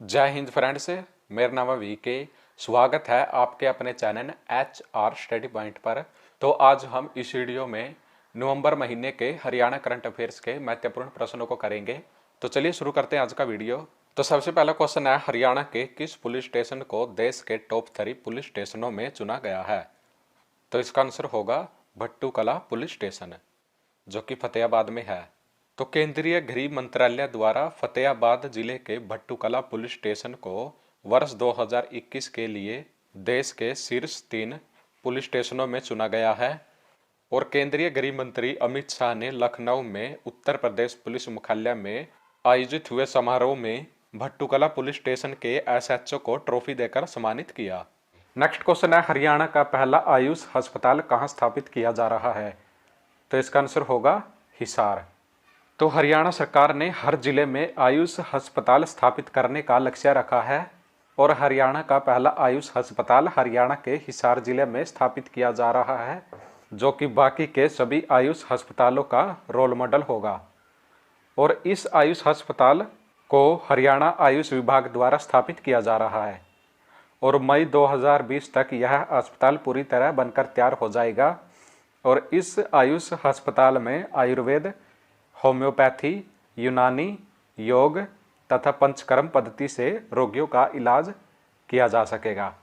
जय हिंद फ्रेंड्स। मेरा नाम है वीके। स्वागत है आपके अपने चैनल HR स्टडी पॉइंट पर। तो आज हम इस वीडियो में नवंबर महीने के हरियाणा करंट अफेयर्स के महत्वपूर्ण प्रश्नों को करेंगे। तो चलिए शुरू करते हैं आज का वीडियो। तो सबसे पहला क्वेश्चन है, हरियाणा के किस पुलिस स्टेशन को देश के टॉप 3 पुलिस स्टेशनों में चुना गया है? तो इसका आंसर होगा भट्टूकला पुलिस स्टेशन, जो कि फतेहाबाद में है। तो केंद्रीय गृह मंत्रालय द्वारा फतेहाबाद जिले के भट्टूकला पुलिस स्टेशन को वर्ष 2021 के लिए देश के शीर्ष 3 पुलिस स्टेशनों में चुना गया है। और केंद्रीय गृह मंत्री अमित शाह ने लखनऊ में उत्तर प्रदेश पुलिस मुख्यालय में आयोजित हुए समारोह में भट्टूकला पुलिस स्टेशन के SHO को ट्रॉफी देकर सम्मानित किया। नेक्स्ट क्वेश्चन है, हरियाणा का पहला आयुष अस्पताल कहाँ स्थापित किया जा रहा है? तो इसका आंसर होगा हिसार। तो हरियाणा सरकार ने हर जिले में आयुष अस्पताल स्थापित करने का लक्ष्य रखा है और हरियाणा का पहला आयुष अस्पताल हरियाणा के हिसार जिले में स्थापित किया जा रहा है, जो कि बाकी के सभी आयुष अस्पतालों का रोल मॉडल होगा। और इस आयुष अस्पताल को हरियाणा आयुष विभाग द्वारा स्थापित किया जा रहा है और मई 2020 तक यह अस्पताल पूरी तरह बनकर तैयार हो जाएगा। और इस आयुष अस्पताल में आयुर्वेद, होम्योपैथी, यूनानी, योग तथा पंचकर्म पद्धति से रोगियों का इलाज किया जा सकेगा।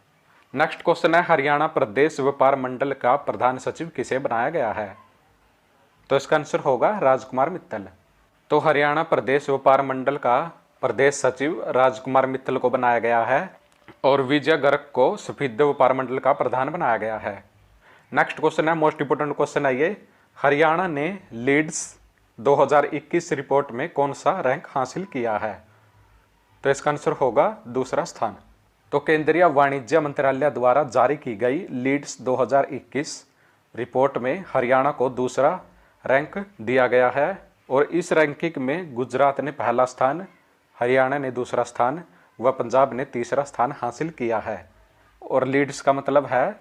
नेक्स्ट क्वेश्चन है, हरियाणा प्रदेश व्यापार मंडल का प्रधान सचिव किसे बनाया गया है? तो इसका आंसर होगा राजकुमार मित्तल। तो हरियाणा प्रदेश व्यापार मंडल का प्रदेश सचिव राजकुमार मित्तल को बनाया गया है और विजय गर्ग को सफेद व्यापार मंडल का प्रधान बनाया गया है। नेक्स्ट क्वेश्चन है, मोस्ट इंपोर्टेंट क्वेश्चन है ये, हरियाणा ने लीड्स 2021 रिपोर्ट में कौन सा रैंक हासिल किया है? तो इसका आंसर होगा दूसरा स्थान। तो केंद्रीय वाणिज्य मंत्रालय द्वारा जारी की गई लीड्स 2021 रिपोर्ट में हरियाणा को दूसरा रैंक दिया गया है और इस रैंकिंग में गुजरात ने पहला स्थान, हरियाणा ने दूसरा स्थान व पंजाब ने तीसरा स्थान हासिल किया है। और लीड्स का मतलब है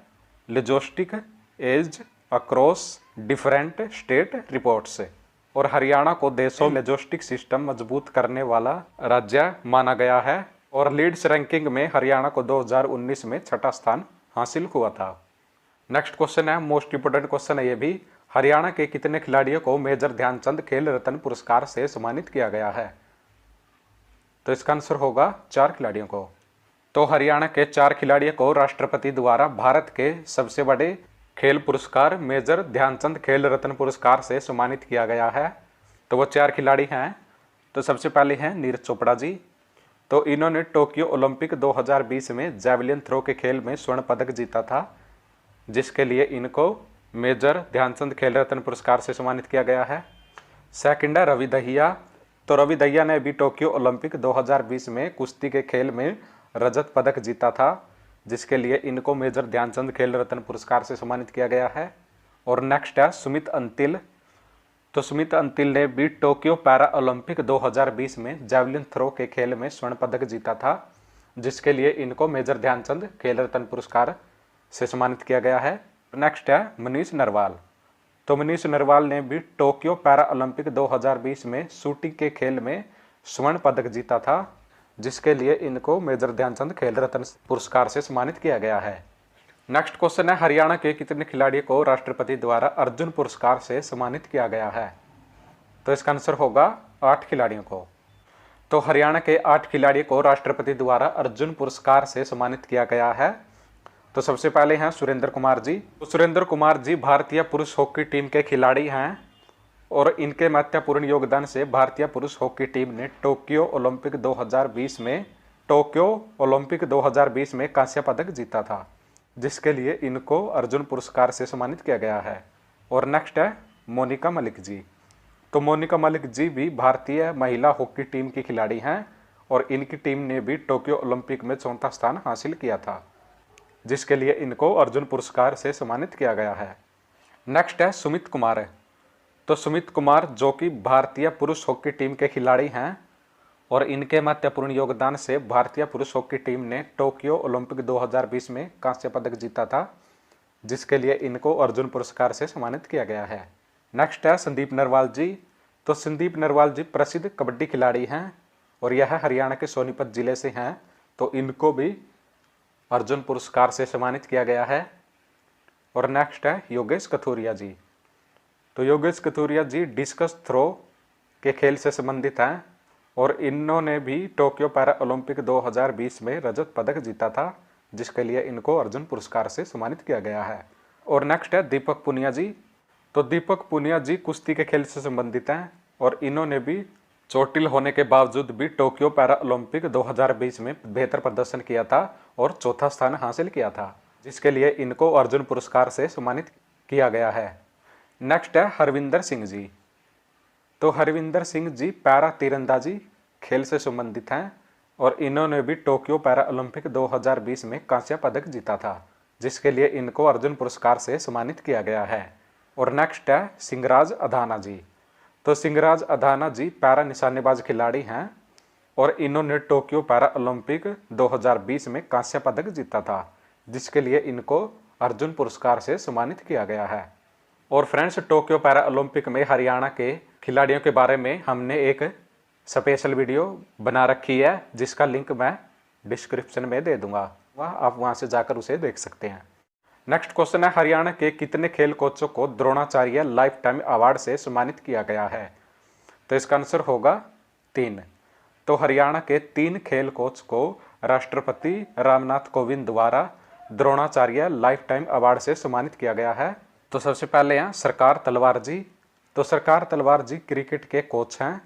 logistic ease across different state reports. और हरियाणा को देशों में लॉजिस्टिक सिस्टम मजबूत करने वाला राज्य माना गया है और लीड्स रैंकिंग में हरियाणा को 2019 में छठा स्थान हासिल हुआ था। नेक्स्ट क्वेश्चन है, मोस्ट इंपोर्टेंट क्वेश्चन है ये भी, हरियाणा के कितने खिलाड़ियों को मेजर ध्यानचंद खेल रत्न पुरस्कार से सम्मानित किया गया है? तो इसका आंसर होगा 4 खिलाड़ियों को। तो हरियाणा के 4 खिलाड़ियों को राष्ट्रपति द्वारा भारत के सबसे बड़े खेल पुरस्कार मेजर ध्यानचंद खेल रत्न पुरस्कार से सम्मानित किया गया है। तो वो 4 खिलाड़ी हैं। तो सबसे पहले हैं नीरज चोपड़ा जी। तो इन्होंने टोक्यो ओलंपिक 2020 में जैवलिन थ्रो के खेल में स्वर्ण पदक जीता था, जिसके लिए इनको मेजर ध्यानचंद खेल रत्न पुरस्कार से सम्मानित किया गया है। सेकंड है रवि दहिया। तो रवि दहिया ने भी टोक्यो ओलंपिक 2020 में कुश्ती के खेल में रजत पदक जीता था, जिसके लिए इनको मेजर ध्यानचंद खेल रत्न पुरस्कार से सम्मानित किया गया है। और नेक्स्ट है सुमित अंतिल। तो सुमित अंतिल ने भी टोक्यो पैरा ओलंपिक 2020 में जैवलिन थ्रो के खेल में स्वर्ण पदक जीता था, जिसके लिए इनको मेजर ध्यानचंद खेल रत्न पुरस्कार से सम्मानित किया गया है। नेक्स्ट है मनीष नरवाल। तो मनीष नरवाल ने भी टोक्यो पैरा ओलंपिक 2020 में शूटिंग के खेल में स्वर्ण पदक जीता था, जिसके लिए इनको मेजर ध्यानचंद खेल रत्न पुरस्कार से सम्मानित किया गया है। नेक्स्ट क्वेश्चन है, हरियाणा के कितने खिलाड़ियों को राष्ट्रपति द्वारा अर्जुन पुरस्कार से सम्मानित किया गया है? तो इसका आंसर होगा 8 खिलाड़ियों को। तो हरियाणा के 8 खिलाड़ियों को राष्ट्रपति द्वारा अर्जुन पुरस्कार से सम्मानित किया गया है। तो सबसे पहले हैं सुरेंद्र कुमार जी। तो सुरेंद्र कुमार जी भारतीय पुरुष हॉकी टीम के खिलाड़ी हैं और इनके महत्वपूर्ण योगदान से भारतीय पुरुष हॉकी टीम ने टोक्यो ओलंपिक 2020 में कांस्य पदक जीता था, जिसके लिए इनको अर्जुन पुरस्कार से सम्मानित किया गया है। और नेक्स्ट है मोनिका मलिक जी। तो मोनिका मलिक जी भी भारतीय महिला हॉकी टीम की खिलाड़ी हैं और इनकी टीम ने भी टोक्यो ओलंपिक में 4था स्थान हासिल किया था, जिसके लिए इनको अर्जुन पुरस्कार से सम्मानित किया गया है। नेक्स्ट है सुमित कुमार। तो सुमित कुमार जो कि भारतीय पुरुष हॉकी टीम के खिलाड़ी हैं और इनके महत्वपूर्ण योगदान से भारतीय पुरुष हॉकी टीम ने टोक्यो ओलंपिक 2020 में कांस्य पदक जीता था, जिसके लिए इनको अर्जुन पुरस्कार से सम्मानित किया गया है। नेक्स्ट है संदीप नरवाल जी। तो संदीप नरवाल जी प्रसिद्ध कबड्डी खिलाड़ी हैं और यह हरियाणा के सोनीपत जिले से हैं, तो इनको भी अर्जुन पुरस्कार से सम्मानित किया गया है। और नेक्स्ट है योगेश कथुरिया जी। तो योगेश कथुरिया जी डिस्कस थ्रो के खेल से संबंधित हैं और इन्होंने भी टोक्यो पैरा ओलंपिक 2020 में रजत पदक जीता था, जिसके लिए इनको अर्जुन पुरस्कार से सम्मानित किया गया है। और नेक्स्ट है दीपक पुनिया जी। तो दीपक पुनिया जी कुश्ती के खेल से संबंधित हैं और इन्होंने भी चोटिल होने के बावजूद भी टोक्यो पैरा ओलंपिक 2020 में बेहतर प्रदर्शन किया था और चौथा स्थान हासिल किया था, जिसके लिए इनको अर्जुन पुरस्कार से सम्मानित किया गया है। नेक्स्ट है हरविंदर सिंह जी। तो हरविंदर सिंह जी पैरा तीरंदाजी खेल से संबंधित हैं और इन्होंने भी टोक्यो पैरा ओलंपिक 2020 में कांस्य पदक जीता था, जिसके लिए इनको अर्जुन पुरस्कार से सम्मानित किया गया है। और नेक्स्ट है सिंहराज अधाना जी। तो सिंहराज अधाना जी पैरा निशानेबाज खिलाड़ी हैं और इन्होंने टोक्यो पैरा ओलंपिक 2020 में कांस्य पदक जीता था, जिसके लिए इनको अर्जुन पुरस्कार से सम्मानित किया गया है। और फ्रेंड्स, टोक्यो पैरा ओलंपिक में हरियाणा के खिलाड़ियों के बारे में हमने एक स्पेशल वीडियो बना रखी है, जिसका लिंक मैं डिस्क्रिप्शन में दे दूंगा, आप वहां से जाकर उसे देख सकते हैं। नेक्स्ट क्वेश्चन है हरियाणा के कितने खेल कोचों को द्रोणाचार्य लाइफ टाइम अवार्ड से सम्मानित किया गया है? तो इसका आंसर होगा 3। तो हरियाणा के 3 खेल कोच को राष्ट्रपति रामनाथ कोविंद द्वारा द्रोणाचार्य लाइफ टाइम अवार्ड से सम्मानित किया गया है। तो सबसे पहले हैं सरकार तलवार जी। तो सरकार तलवार जी क्रिकेट के कोच हैं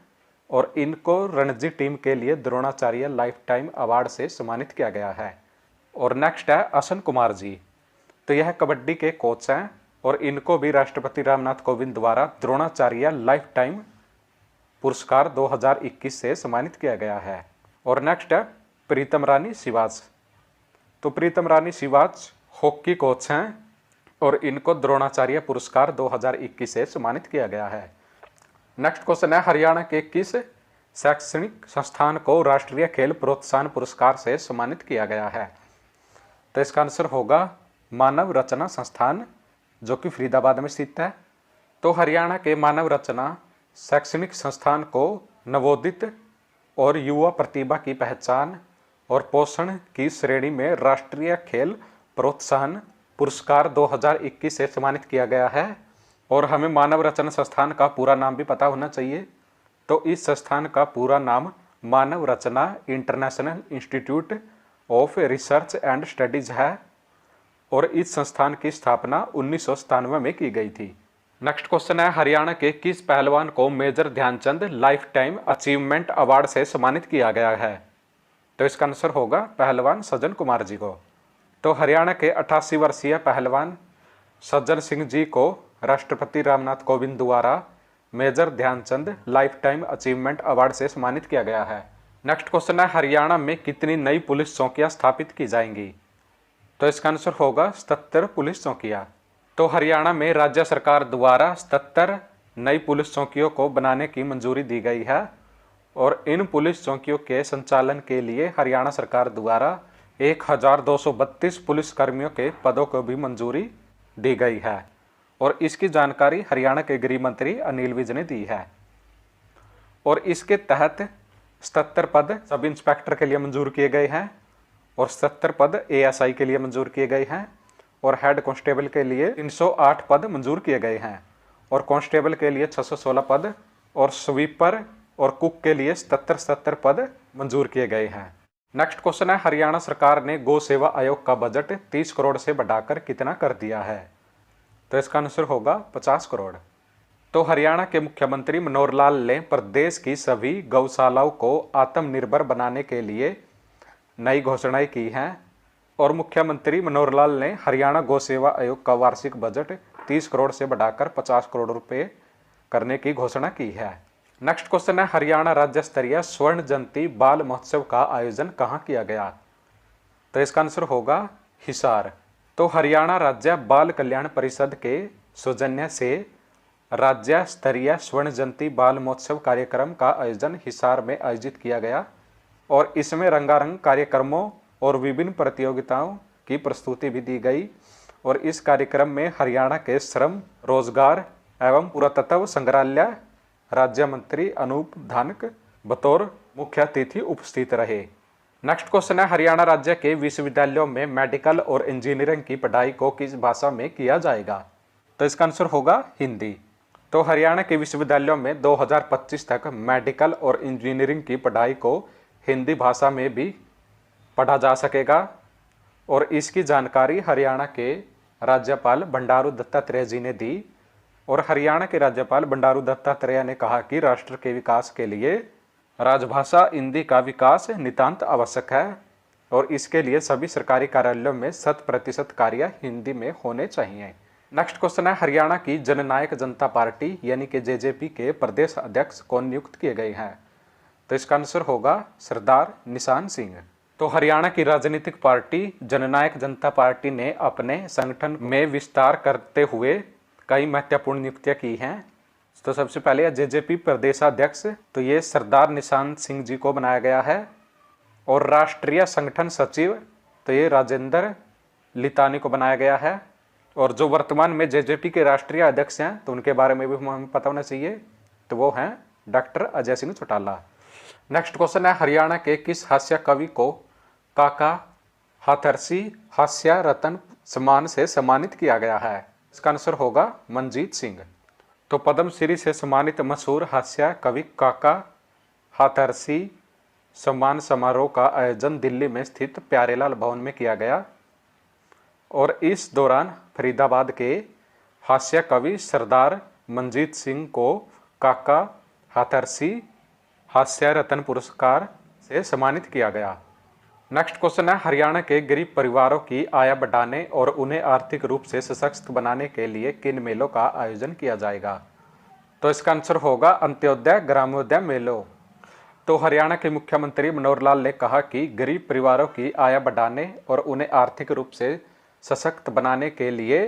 और इनको रणजी टीम के लिए द्रोणाचार्य लाइफ टाइम अवार्ड से सम्मानित किया गया है। और नेक्स्ट है अशन कुमार जी। तो यह कबड्डी के कोच हैं और इनको भी राष्ट्रपति रामनाथ कोविंद द्वारा द्रोणाचार्य लाइफ टाइम पुरस्कार 2021 से सम्मानित किया गया है। और नेक्स्ट है प्रीतम रानी सिवाच। तो प्रीतम रानी सिवाच हॉकी कोच हैं और इनको द्रोणाचार्य पुरस्कार 2021 से सम्मानित किया गया है। नेक्स्ट क्वेश्चन है हरियाणा के किस शैक्षणिक संस्थान को राष्ट्रीय खेल प्रोत्साहन पुरस्कार से सम्मानित किया गया है? तो इसका आंसर होगा मानव रचना संस्थान, जो कि फरीदाबाद में स्थित है। तो हरियाणा के मानव रचना शैक्षणिक संस्थान को नवोदित और युवा प्रतिभा की पहचान और पोषण की श्रेणी में राष्ट्रीय खेल प्रोत्साहन पुरस्कार 2021 से सम्मानित किया गया है। और हमें मानव रचना संस्थान का पूरा नाम भी पता होना चाहिए। तो इस संस्थान का पूरा नाम Manav Rachna International Institute of Research and Studies है और इस संस्थान की स्थापना 1997 में की गई थी। नेक्स्ट क्वेश्चन है हरियाणा के किस पहलवान को major Dhyan Chand life time achievement award से सम्मानित किया गया है? तो इसका आंसर होगा पहलवान सज्जन कुमार जी को। तो हरियाणा के 88 वर्षीय पहलवान सज्जन सिंह जी को राष्ट्रपति रामनाथ कोविंद द्वारा major Dhyan Chand life time achievement award से सम्मानित किया गया है। नेक्स्ट क्वेश्चन है हरियाणा में कितनी नई पुलिस चौकियां स्थापित की जाएंगी? तो इसका आंसर होगा 77 पुलिस चौकियां। तो हरियाणा में राज्य सरकार द्वारा 77 नई पुलिस चौकियों को बनाने की मंजूरी दी गई है और इन पुलिस चौकियों के संचालन के लिए हरियाणा सरकार द्वारा 1232 पुलिस कर्मियों के पदों को भी मंजूरी दी गई है और इसकी जानकारी हरियाणा के गृह मंत्री अनिल विज ने दी है। और इसके तहत 77 पद सब इंस्पेक्टर के लिए मंजूर किए गए हैं और 77 पद एएसआई के लिए मंजूर किए गए हैं और हेड कांस्टेबल के लिए 308 पद मंजूर किए गए हैं और कांस्टेबल के लिए 616 पद और स्वीपर और कुक के लिए 77 पद मंजूर किए गए हैं। नेक्स्ट क्वेश्चन है हरियाणा सरकार ने गौ सेवा आयोग का बजट 30 करोड़ से बढ़ाकर कितना कर दिया है? तो इसका आंसर होगा 50 करोड़। तो हरियाणा के मुख्यमंत्री मनोहर लाल ने प्रदेश की सभी गौशालाओं को आत्मनिर्भर बनाने के लिए नई घोषणाएं की हैं और मुख्यमंत्री मनोहर लाल ने हरियाणा गौ सेवा आयोग का वार्षिक बजट 30 करोड़ से बढ़ाकर 50 करोड़ रुपए करने की घोषणा की है। नेक्स्ट क्वेश्चन है हरियाणा राज्य स्तरीय स्वर्ण जयंती बाल महोत्सव का आयोजन कहाँ किया गया? तो इसका आंसर होगा हिसार। तो हरियाणा राज्य बाल कल्याण परिषद के सौजन्य से राज्य स्तरीय स्वर्ण जयंती बाल महोत्सव कार्यक्रम का आयोजन हिसार में आयोजित किया गया और इसमें रंगारंग कार्यक्रमों और विभिन्न प्रतियोगिताओं की प्रस्तुति भी दी गई और इस कार्यक्रम में हरियाणा के श्रम रोजगार एवं पुरातत्व संग्रहालय राज्य मंत्री अनूप धानक बतौर मुख्य अतिथि उपस्थित रहे। नेक्स्ट क्वेश्चन है, हरियाणा राज्य के विश्वविद्यालयों में मेडिकल और इंजीनियरिंग की पढ़ाई को किस भाषा में किया जाएगा? तो इसका आंसर होगा हिंदी। तो हरियाणा के विश्वविद्यालयों में 2025 तक मेडिकल और इंजीनियरिंग की पढ़ाई को हिंदी भाषा में भी पढ़ा जा सकेगा। और इसकी जानकारी हरियाणा के राज्यपाल बंडारू दत्तात्रेय जी ने दी। और हरियाणा के राज्यपाल बंडारू दत्तात्रेय ने कहा कि राष्ट्र के विकास के लिए राजभाषा हिंदी का विकास नितांत आवश्यक है और इसके लिए सभी सरकारी कार्यालयों में 100% कार्य हिंदी में होने चाहिए। नेक्स्ट क्वेश्चन है, हरियाणा की जननायक जनता पार्टी यानी कि जेजेपी के प्रदेश अध्यक्ष कौन नियुक्त किए गए हैं? तो इसका आंसर होगा सरदार निशान सिंह। तो हरियाणा की राजनीतिक पार्टी जननायक जनता पार्टी ने अपने संगठन में विस्तार करते हुए कई महत्वपूर्ण नियुक्तियां की हैं। तो सबसे पहले जेजेपी प्रदेशाध्यक्ष, तो ये सरदार निशान सिंह जी को बनाया गया है। और राष्ट्रीय संगठन सचिव, तो ये राजेंद्र लितानी को बनाया गया है। और जो वर्तमान में जेजेपी के राष्ट्रीय अध्यक्ष हैं, तो उनके बारे में भी हमें पता होना चाहिए, तो वो हैं doctor Ajay Singh Chautala. Next question है, हरियाणा के किस हास्य कवि को काका हाथरसी हास्य रत्न सम्मान से सम्मानित किया गया है? इसका आंसर होगा मनजीत सिंह। तो पद्मश्री से सम्मानित मशहूर हास्य कवि काका हाथरसी सम्मान समारोह का आयोजन दिल्ली में स्थित प्यारेलाल भवन में किया गया। और इस दौरान फरीदाबाद के हास्य कवि सरदार मनजीत सिंह को काका हाथरसी हास्य रत्न पुरस्कार से सम्मानित किया गया। नेक्स्ट क्वेश्चन है, हरियाणा के गरीब परिवारों की आय बढ़ाने और उन्हें आर्थिक रूप से सशक्त बनाने के लिए किन मेलों का आयोजन किया जाएगा? तो इसका आंसर होगा अंत्योदय ग्रामोदय मेलों। तो हरियाणा के मुख्यमंत्री मनोहर लाल ने कहा कि गरीब परिवारों की आय बढ़ाने और उन्हें आर्थिक रूप से सशक्त बनाने के लिए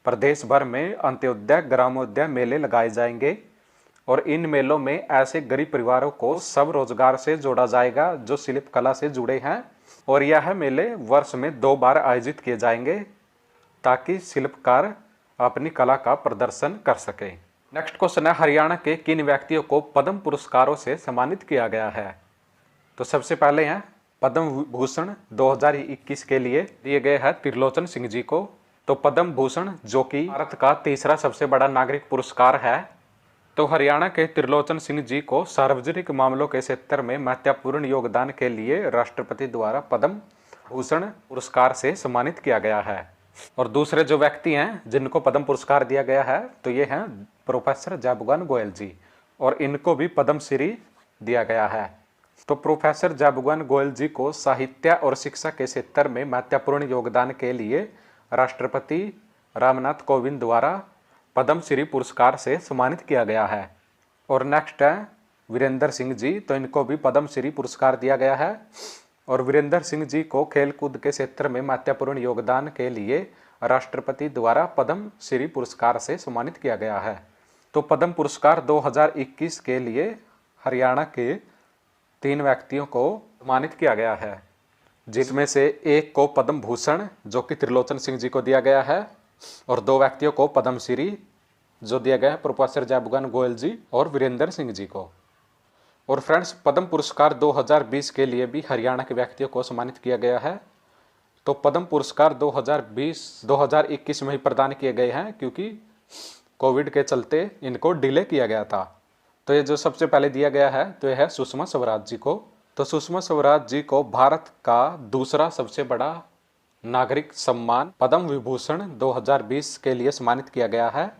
प्रदेश भर में अंत्योदय ग्रामोदय मेले लगाए जाएंगे। और इन मेलों में ऐसे गरीब परिवारों को सब रोजगार से जोड़ा जाएगा जो शिल्प कला से जुड़े हैं। और यह मेले वर्ष में 2 बार आयोजित किए जाएंगे ताकि शिल्पकार अपनी कला का प्रदर्शन कर सके। नेक्स्ट क्वेश्चन है, हरियाणा के किन व्यक्तियों को पद्म पुरस्कारों से सम्मानित किया गया है? तो सबसे पहले हैं पद्म भूषण 2021 के लिए दिए गए हैं त्रिलोचन सिंह जी को। तो पद्म भूषण जो कि भारत का तीसरा सबसे बड़ा नागरिक पुरस्कार है, तो हरियाणा के त्रिलोचन सिंह जी को सार्वजनिक मामलों के क्षेत्र में महत्वपूर्ण योगदान के लिए राष्ट्रपति द्वारा पद्म भूषण पुरस्कार से सम्मानित किया गया है। और दूसरे जो व्यक्ति हैं जिनको पद्म पुरस्कार दिया गया है, तो ये हैं प्रोफेसर जयबुगान गोयल जी, और इनको भी पद्मश्री दिया गया है। तो प्रोफेसर जयबुगान गोयल जी को साहित्य और शिक्षा के क्षेत्र में महत्वपूर्ण योगदान के लिए राष्ट्रपति रामनाथ कोविंद द्वारा पद्मश्री पुरस्कार से सम्मानित किया गया है। और नेक्स्ट है वीरेंद्र सिंह जी, तो इनको भी पद्मश्री पुरस्कार दिया गया है। और वीरेंद्र सिंह जी को खेलकूद के क्षेत्र में महत्वपूर्ण योगदान के लिए राष्ट्रपति द्वारा पद्मश्री पुरस्कार से सम्मानित किया गया है। तो पद्म पुरस्कार 2021 के लिए हरियाणा के 3 व्यक्तियों को सम्मानित किया गया है, जिसमें से एक को पद्म भूषण जो कि त्रिलोचन सिंह जी को दिया गया है, और 2 व्यक्तियों को पद्मश्री जो दिया गया है प्रोफेसर जयबुगान गोयल जी और वीरेंद्र सिंह जी को। और फ्रेंड्स, पद्म पुरस्कार 2020 के लिए भी हरियाणा के व्यक्तियों को सम्मानित किया गया है। तो पद्म पुरस्कार 2021 में ही प्रदान किए गए हैं क्योंकि कोविड के चलते इनको डिले किया गया था। तो ये जो सबसे पहले दिया गया है तो यह है सुषमा स्वराज जी को। तो सुषमा स्वराज जी को भारत का दूसरा सबसे बड़ा नागरिक सम्मान पद्म विभूषण 2020 के लिए सम्मानित किया गया है।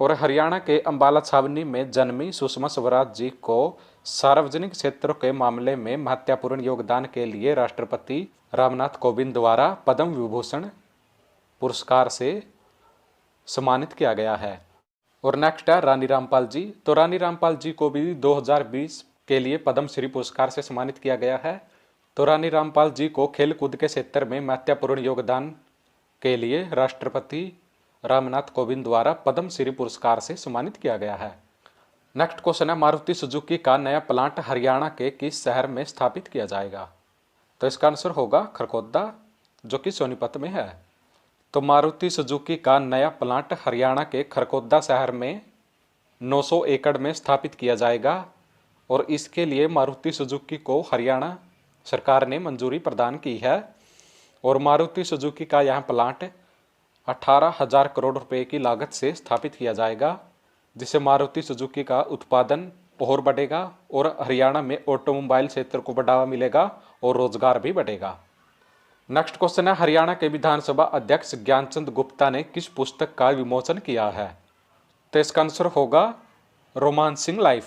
और हरियाणा के अंबाला छावनी में जन्मी सुषमा स्वराज जी को सार्वजनिक क्षेत्रों के मामले में महत्वपूर्ण योगदान के लिए राष्ट्रपति रामनाथ कोविंद द्वारा पद्म विभूषण पुरस्कार से सम्मानित किया गया है। और नेक्स्ट है रानी रामपाल जी। तो रानी रामपाल जी को भी 2020 के लिए पद्मश्री पुरस्कार से सम्मानित किया गया है। तो रानी रामपाल जी को खेल कूद के क्षेत्र में महत्वपूर्ण योगदान के लिए राष्ट्रपति रामनाथ कोविंद द्वारा पद्मश्री पुरस्कार से सम्मानित किया गया है। नेक्स्ट क्वेश्चन है, मारुति सुजुकी का नया प्लांट हरियाणा के किस शहर में स्थापित किया जाएगा? तो इसका आंसर होगा खरखोदा जो कि सोनीपत में है। तो मारुति सुजुकी का नया प्लांट हरियाणा के खरखोदा शहर में 900 एकड़ में स्थापित किया जाएगा। और इसके लिए मारुति सुजुकी को हरियाणा सरकार ने मंजूरी प्रदान की है। और मारुति सुजुकी का यह प्लांट 18,000 करोड़ रुपए की लागत से स्थापित किया जाएगा, जिससे मारुति सुजुकी का उत्पादन और बढ़ेगा और हरियाणा में ऑटोमोबाइल क्षेत्र को बढ़ावा मिलेगा और रोजगार भी बढ़ेगा। नेक्स्ट क्वेश्चन है, हरियाणा के विधानसभा अध्यक्ष ज्ञानचंद गुप्ता ने किस पुस्तक का विमोचन किया है? तो इसका आंसर होगा रोमांसिंग लाइफ।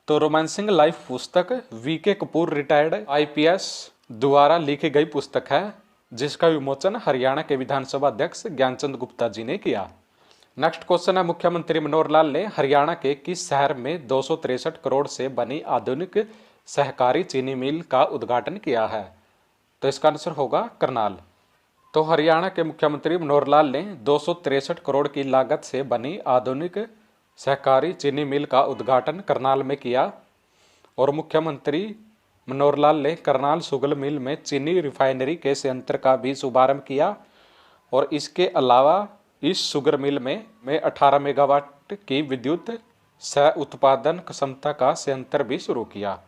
तो रोमांसिंग लाइफ पुस्तक वीके कपूर रिटायर्ड आईपीएस द्वारा लिखी गई पुस्तक है, जिसका विमोचन हरियाणा के विधानसभा अध्यक्ष ज्ञानचंद गुप्ता जी ने किया। नेक्स्ट क्वेश्चन है, मुख्यमंत्री मनोहर लाल ने हरियाणा के किस शहर में 263 करोड़ से बनी आधुनिक सहकारी चीनी मिल का उद्घाटन किया है? तो इसका आंसर होगा करनाल। तो हरियाणा के मुख्यमंत्री मनोहर लाल ने 263 करोड़ की लागत से बनी आधुनिक सहकारी चीनी मिल का उद्घाटन करनाल में किया। और मुख्यमंत्री मनोहर लाल ने करनाल शुगर मिल में चीनी रिफाइनरी के संयंत्र का भी शुभारंभ किया। और इसके अलावा इस शुगर मिल में 18 मेगावाट की विद्युत सह उत्पादन क्षमता का संयंत्र भी शुरू किया।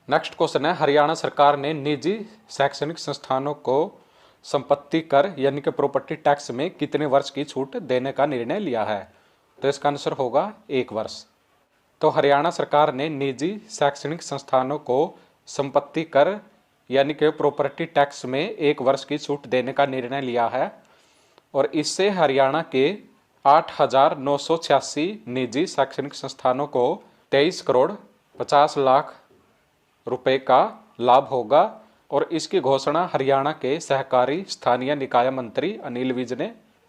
नेक्स्ट क्वेश्चन है, हरियाणा सरकार ने निजी शैक्षणिक संस्थानों को संपत्ति कर यानी कि प्रॉपर्टी टैक्स में कितने वर्ष की छूट देने का निर्णय लिया है? तो इसका आंसर होगा 1 वर्ष। तो हरियाणा सरकार ने निजी शैक्षणिक संस्थानों को संपत्ति कर यानी कि प्रॉपर्टी टैक्स में 1 वर्ष की छूट देने का निर्णय लिया है। और इससे हरियाणा के 8,986 निजी शैक्षणिक संस्थानों को 23 करोड़ 50 लाख रुपए का लाभ होगा। और इसकी घोषणा हरियाणा के सहकारी स्थानीय निकाय मंत्री अनिल विज ने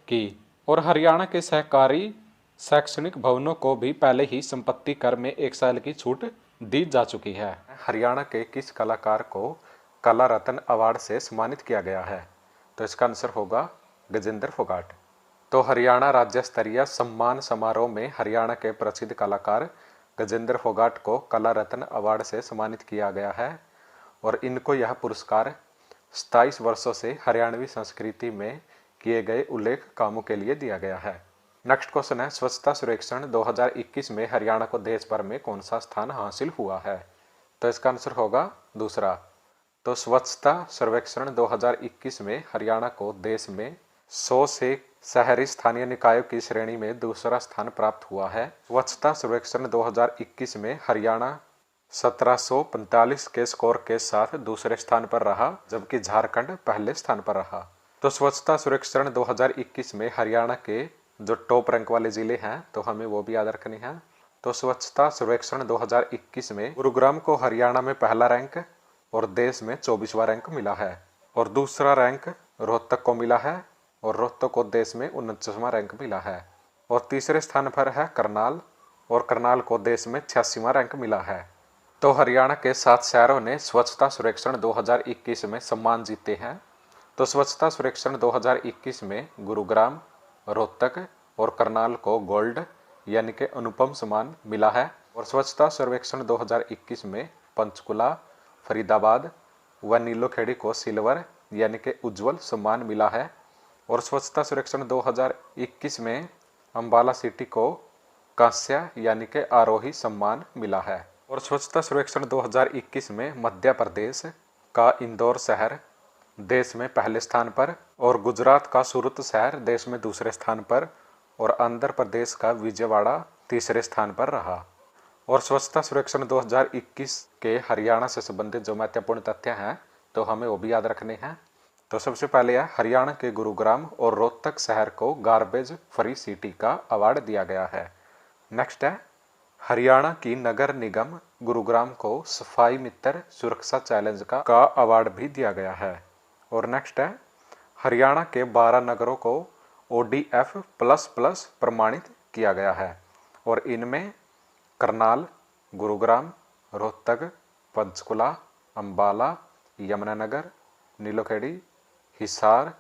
की। और हरियाणा के सहकारी शैक्षणिक भवनों को भी पहले ही संपत्ति कर में 1 साल की छूट दी जा चुकी है। हरियाणा के किस कलाकार को कला रत्न अवार्ड से सम्मानित किया गया है? तो इसका आंसर होगा गजेंद्र फोगाट। तो हरियाणा राज्य स्तरीय सम्मान समारोह में हरियाणा के प्रसिद्ध कलाकार गजेंद्र फोगाट को कला रत्न अवार्ड से सम्मानित किया गया है। और इनको यह पुरस्कार 27 वर्षों से हरियाणवी संस्कृति में किए गए उल्लेख कामों के लिए दिया गया है। नेक्स्ट क्वेश्चन है, स्वच्छता सर्वेक्षण 2021 में हरियाणा को देश भर में कौन सा स्थान हासिल हुआ है? तो इसका आंसर होगा दूसरा। तो स्वच्छता सर्वेक्षण 2021 में हरियाणा को देश में 100 से शहरी स्थानीय निकायों की श्रेणी में दूसरा स्थान प्राप्त हुआ है। स्वच्छता सर्वेक्षण 2021 में हरियाणा 1745 के स्कोर के साथ दूसरे स्थान पर रहा, जबकि झारखंड पहले स्थान पर रहा। तो स्वच्छता सर्वेक्षण 2021 में हरियाणा के जो टॉप रैंक वाले जिले हैं तो हमें वो भी याद रखने हैं। तो स्वच्छता सर्वेक्षण 2021 में गुरुग्राम को हरियाणा में पहला रैंक और देश में 24वां रैंक मिला है। और दूसरा रैंक रोहतक को मिला है और रोहतक को देश में 49वां रैंक मिला है। और तीसरे स्थान पर है करनाल और करनाल को देश में 86वां रैंक मिला है। तो हरियाणा के 7 शहरों ने स्वच्छता सर्वेक्षण 2021 में सम्मान जीते हैं। तो स्वच्छता सर्वेक्षण 2021 में गुरुग्राम, रोहतक और करनाल को गोल्ड यानी कि अनुपम सम्मान मिला है। और स्वच्छता सर्वेक्षण 2021 में पंचकुला, फरीदाबाद व नीलोखेड़ी को सिल्वर यानी कि उज्जवल सम्मान मिला है। और स्वच्छता सर्वेक्षण 2021 में अंबाला सिटी को कांस्य यानी कि आरोही सम्मान मिला है। और स्वच्छता सर्वेक्षण 2021 में मध्य प्रदेश का इंदौर शहर देश में पहले स्थान पर और गुजरात का सूरत शहर देश में दूसरे स्थान पर और आंध्र प्रदेश का विजयवाड़ा तीसरे स्थान पर रहा। और स्वच्छता सर्वेक्षण 2021 के हरियाणा से संबंधित जो महत्वपूर्ण तथ्य हैं तो हमें वो भी याद रखने हैं। तो सबसे पहले है हरियाणा के गुरुग्राम और रोहतक शहर को गार्बेज फ्री सिटी का अवार्ड दिया गया है। नेक्स्ट है हरियाणा की नगर निगम गुरुग्राम को सफाई मित्र सुरक्षा चैलेंज का अवार्ड भी दिया गया है। और नेक्स्ट है हरियाणा के 12 नगरों को ODF++ प्रमाणित किया गया है। और इनमें करनाल, गुरुग्राम, रोहतक, पंचकुला, अंबाला, यमुनानगर, नीलोखेड़ी, हिसार,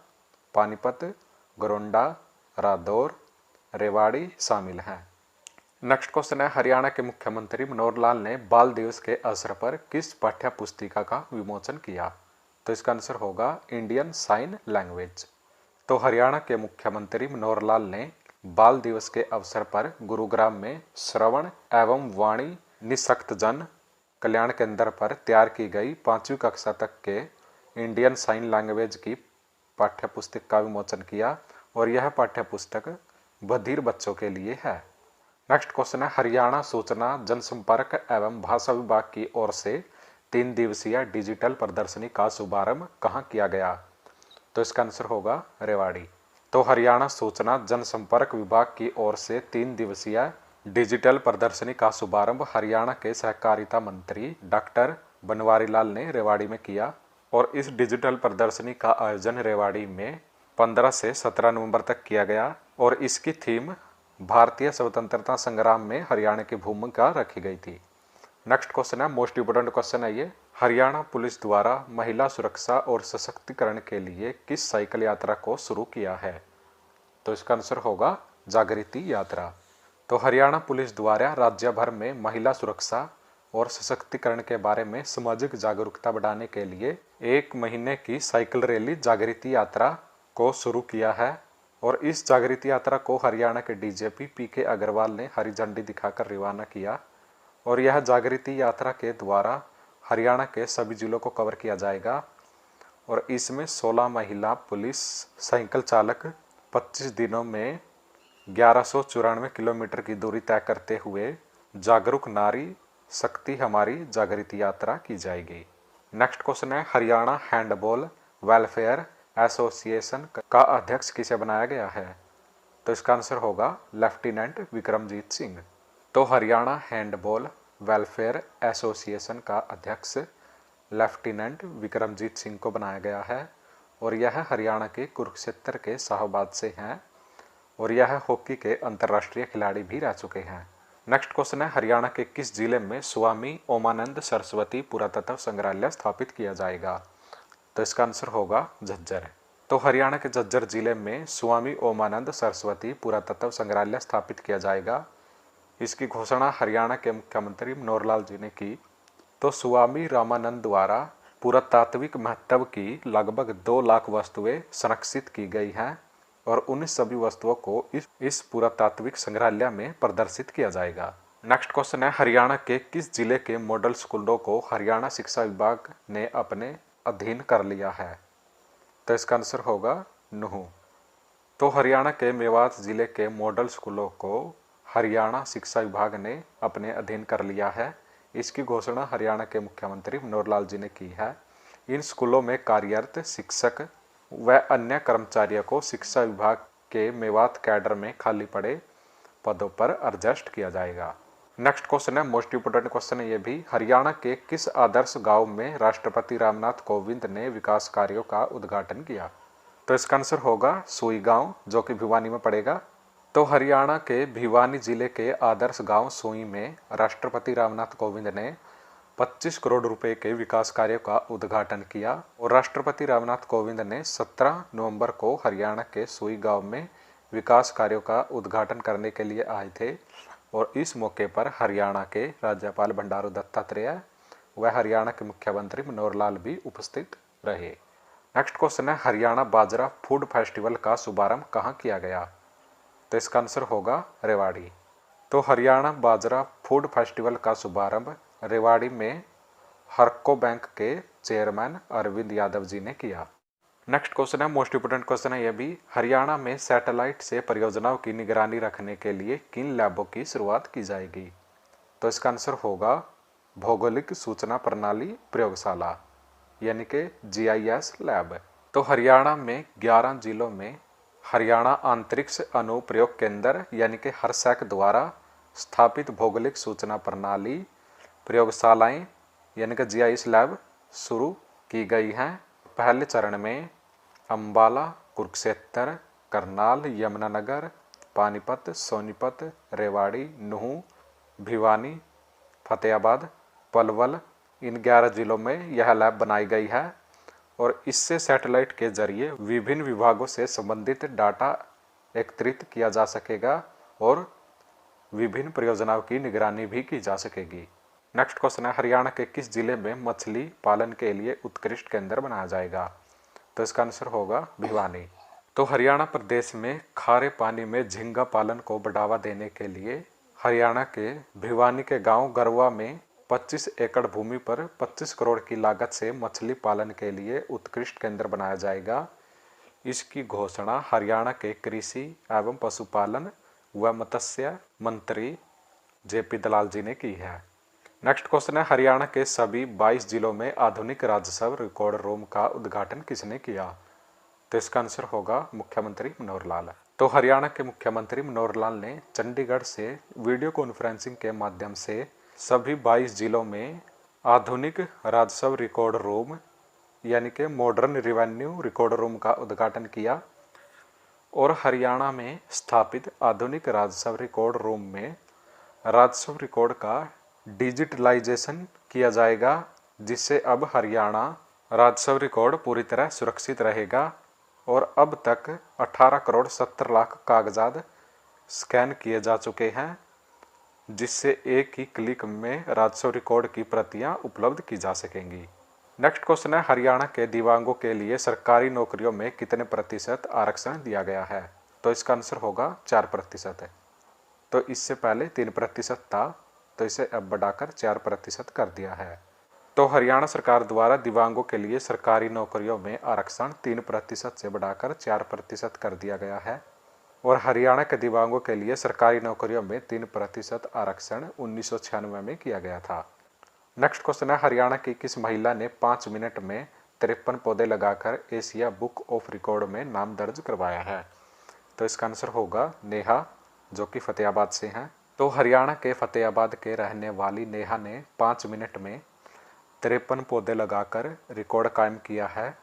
पानीपत, गोंडा, रादौर, रेवाड़ी शामिल हैं। नेक्स्ट क्वेश्चन है हरियाणा के मुख्यमंत्री मनोहर लाल ने बाल दिवस के अवसर पर किस पाठ्य पुस्तिका का विमोचन किया? तो इसका आंसर होगा इंडियन साइन लैंग्वेज। तो हरियाणा के मुख्यमंत्री मनोहर लाल ने बाल दिवस के अवसर पर गुरुग्राम में श्रवण एवं वाणी निशक्तजन कल्याण केंद्र पर तैयार की गई 5वीं कक्षा तक के इंडियन साइन लैंग्वेज की पाठ्य पुस्तक का विमोचन किया और यह पाठ्य पुस्तक बधिर बच्चों के लिए है। नेक्स्ट क्वेश्चन है, हरियाणा सूचना जनसंपर्क एवं भाषा विभाग की ओर से 3 दिवसीय डिजिटल प्रदर्शनी का शुभारंभ कहाँ किया गया? तो इसका आंसर होगा रेवाड़ी। तो हरियाणा सूचना जनसंपर्क विभाग की ओर से 3 दिवसीय डिजिटल प्रदर्शनी का शुभारंभ हरियाणा के सहकारिता मंत्री डॉक्टर बनवारी लाल ने रेवाड़ी में किया और इस डिजिटल प्रदर्शनी का आयोजन रेवाड़ी में 15 से 17 नवंबर तक किया गया और इसकी थीम भारतीय स्वतंत्रता संग्राम में हरियाणा की भूमिका रखी गई थी। नेक्स्ट क्वेश्चन है, मोस्ट इंपोर्टेंट क्वेश्चन है ये, हरियाणा पुलिस द्वारा महिला सुरक्षा और सशक्तिकरण के लिए किस साइकिल यात्रा को शुरू किया है? तो इसका आंसर होगा जागृति यात्रा। तो हरियाणा पुलिस द्वारा राज्य भर में महिला सुरक्षा और सशक्तिकरण के बारे में सामाजिक जागरूकता बढ़ाने के लिए 1 महीने की साइकिल रैली जागृति यात्रा को शुरू किया है और इस जागृति यात्रा को हरियाणा के डीजीपी पीके अग्रवाल ने हरी झंडी दिखाकर रवाना किया और यह जागृति यात्रा के द्वारा हरियाणा के सभी जिलों को कवर किया जाएगा और इसमें 16 महिला पुलिस साइकिल चालक 25 दिनों में 1194 किलोमीटर की दूरी तय करते हुए जागरूक नारी शक्ति हमारी जागृति यात्रा की जाएगी। नेक्स्ट क्वेश्चन है, हरियाणा हैंडबॉल वेलफेयर एसोसिएशन का अध्यक्ष किसे बनाया गया है? तो इसका आंसर होगा लेफ्टिनेंट विक्रमजीत सिंह। तो हरियाणा हैंडबॉल वेलफेयर एसोसिएशन का अध्यक्ष लेफ्टिनेंट विक्रमजीत सिंह को बनाया गया है और यह हरियाणा के कुरुक्षेत्र के शाहबाद से हैं और यह हॉकी के अंतर्राष्ट्रीय खिलाड़ी भी रह चुके हैं। नेक्स्ट क्वेश्चन है, हरियाणा के किस जिले में स्वामी ओमानंद सरस्वती पुरातत्व संग्रहालय स्थापित किया जाएगा? तो इसका आंसर होगा झज्जर। तो हरियाणा के झज्जर जिले में स्वामी ओमानंद सरस्वती पुरातत्व संग्रहालय स्थापित किया जाएगा। इसकी घोषणा हरियाणा के मुख्यमंत्री मनोहर लाल जी ने की। तो स्वामी रामानंद द्वारा पुरातात्विक महत्व की लगभग 2 लाख वस्तुएं संरक्षित की गई हैं और उन सभी वस्तुओं को इस पुरातात्विक संग्रहालय में प्रदर्शित किया जाएगा। नेक्स्ट क्वेश्चन है, हरियाणा के किस जिले के मॉडल स्कूलों को हरियाणा शिक्षा विभाग ने अपने अधीन कर लिया है? तो इसका आंसर होगा नूंह। तो हरियाणा के मेवात जिले के मॉडल स्कूलों को हरियाणा शिक्षा विभाग ने अपने अधीन कर लिया है। इसकी घोषणा हरियाणा के मुख्यमंत्री मनोहर लाल जी ने की है। इन स्कूलों में कार्यरत शिक्षक व अन्य कर्मचारियों को शिक्षा विभाग के मेवात कैडर में खाली पड़े पदों पर एडजस्ट किया जाएगा। नेक्स्ट क्वेश्चन है, मोस्ट इंपोर्टेंट क्वेश्चन है ये भी, हरियाणा के किस आदर्श गांव में राष्ट्रपति रामनाथ कोविंद ने विकास कार्यों का उद्घाटन किया? तो इसका आंसर होगा सुई गांव, जो कि भिवानी में पड़ेगा। तो हरियाणा के भिवानी जिले के आदर्श गांव सुई में राष्ट्रपति रामनाथ कोविंद ने 25 करोड़ रुपए के विकास कार्यों का उद्घाटन किया और राष्ट्रपति रामनाथ कोविंद ने 17 नवंबर को हरियाणा के सुई गांव में विकास कार्यों का उद्घाटन करने के लिए आए थे और इस मौके पर हरियाणा के राज्यपाल बंडारू दत्तात्रेय व हरियाणा के मुख्यमंत्री मनोहर लाल भी उपस्थित रहे। नेक्स्ट क्वेश्चन है, हरियाणा बाजरा फूड फेस्टिवल का शुभारंभ कहाँ किया गया? तो इसका आंसर होगा रेवाड़ी। तो हरियाणा बाजरा फूड फेस्टिवल का शुभारंभ रेवाड़ी में हरको बैंक के चेयरमैन अरविंद यादव जी ने किया। नेक्स्ट क्वेश्चन है, मोस्ट इंपोर्टेंट क्वेश्चन है यह भी, हरियाणा में सैटेलाइट से परियोजनाओं की निगरानी रखने के लिए किन लैबों की शुरुआत की जाएगी? तो इसका आंसर होगा भौगोलिक सूचना प्रणाली प्रयोगशाला यानी कि GIS लैब। तो हरियाणा में 11 जिलों में हरियाणा अंतरिक्ष अनुप्रयोग केंद्र यानी कि हरसैक द्वारा स्थापित भौगोलिक सूचना प्रणाली प्रयोगशालाएं यानी कि GIS लैब शुरू की गई हैं। पहले चरण में अंबाला, कुरुक्षेत्र, करनाल, यमुनानगर, पानीपत, सोनीपत, रेवाड़ी, नूंह, भिवानी, फतेहाबाद, पलवल, इन 11 जिलों में यह लैब बनाई गई है और इससे सैटेलाइट के जरिए विभिन्न विभागों से संबंधित डाटा एकत्रित किया जा सकेगा और विभिन्न परियोजनाओं की निगरानी भी की जा सकेगी। नेक्स्ट क्वेश्चन है, हरियाणा के किस जिले में मछली पालन के लिए उत्कृष्ट केंद्र बनाया जाएगा? तो इसका आंसर होगा भिवानी। तो हरियाणा प्रदेश में खारे पानी में झींगा पालन को बढ़ावा देने के लिए हरियाणा के भिवानी के गांव गरवा में 25 एकड़ भूमि पर 25 करोड़ की लागत से मछली पालन के लिए उत्कृष्ट केंद्र बनाया जाएगा। इसकी घोषणा हरियाणा के कृषि एवं पशुपालन व मत्स्य मंत्री जेपी दलाल जी ने की है। नेक्स्ट क्वेश्चन है, हरियाणा के सभी 22 जिलों में आधुनिक राजस्व रिकॉर्ड रूम का उद्घाटन किसने किया? तो इसका आंसर होगा मुख्यमंत्री मनोहर लाल। तो हरियाणा के मुख्यमंत्री मनोहर लाल ने चंडीगढ़ से वीडियो कॉन्फ्रेंसिंग के माध्यम से सभी 22 जिलों में आधुनिक राजस्व रिकॉर्ड रूम यानी कि मॉडर्न रेवेन्यू रिकॉर्ड रूम का उद्घाटन किया और हरियाणा में स्थापित आधुनिक राजस्व रिकॉर्ड रूम में राजस्व रिकॉर्ड का डिजिटलाइजेशन किया जाएगा, जिससे अब हरियाणा राजस्व रिकॉर्ड पूरी तरह सुरक्षित रहेगा और अब तक 18 करोड़ 70 लाख कागजात स्कैन किए जा चुके हैं, जिससे एक ही क्लिक में राजस्व रिकॉर्ड की प्रतियां उपलब्ध की जा सकेंगी। नेक्स्ट क्वेश्चन है, हरियाणा के दिव्यांगों के लिए सरकारी नौकरियों में कितने प्रतिशत आरक्षण दिया गया है? तो इसका आंसर होगा 4%। तो इससे पहले 3% था, तो इसे अब बढ़ाकर 4% कर दिया है। तो हरियाणा सरकार द्वारा दिव्यांगों के लिए सरकारी नौकरियों में आरक्षण 3% से बढ़ाकर 4% कर दिया गया है और हरियाणा के दिव्यांगों के लिए सरकारी नौकरियों में 3% आरक्षण 1996 में किया गया था। नेक्स्ट क्वेश्चन है, हरियाणा की किस महिला ने 5 मिनट में 53 पौधे लगाकर एशिया बुक ऑफ रिकॉर्ड में नाम दर्ज करवाया है? तो इसका आंसर होगा नेहा, जो कि फतेहाबाद से हैं। तो हरियाणा के फतेहाबाद के रहने वाली नेहा ने 5 मिनट में 53 पौधे लगाकर रिकॉर्ड कायम किया है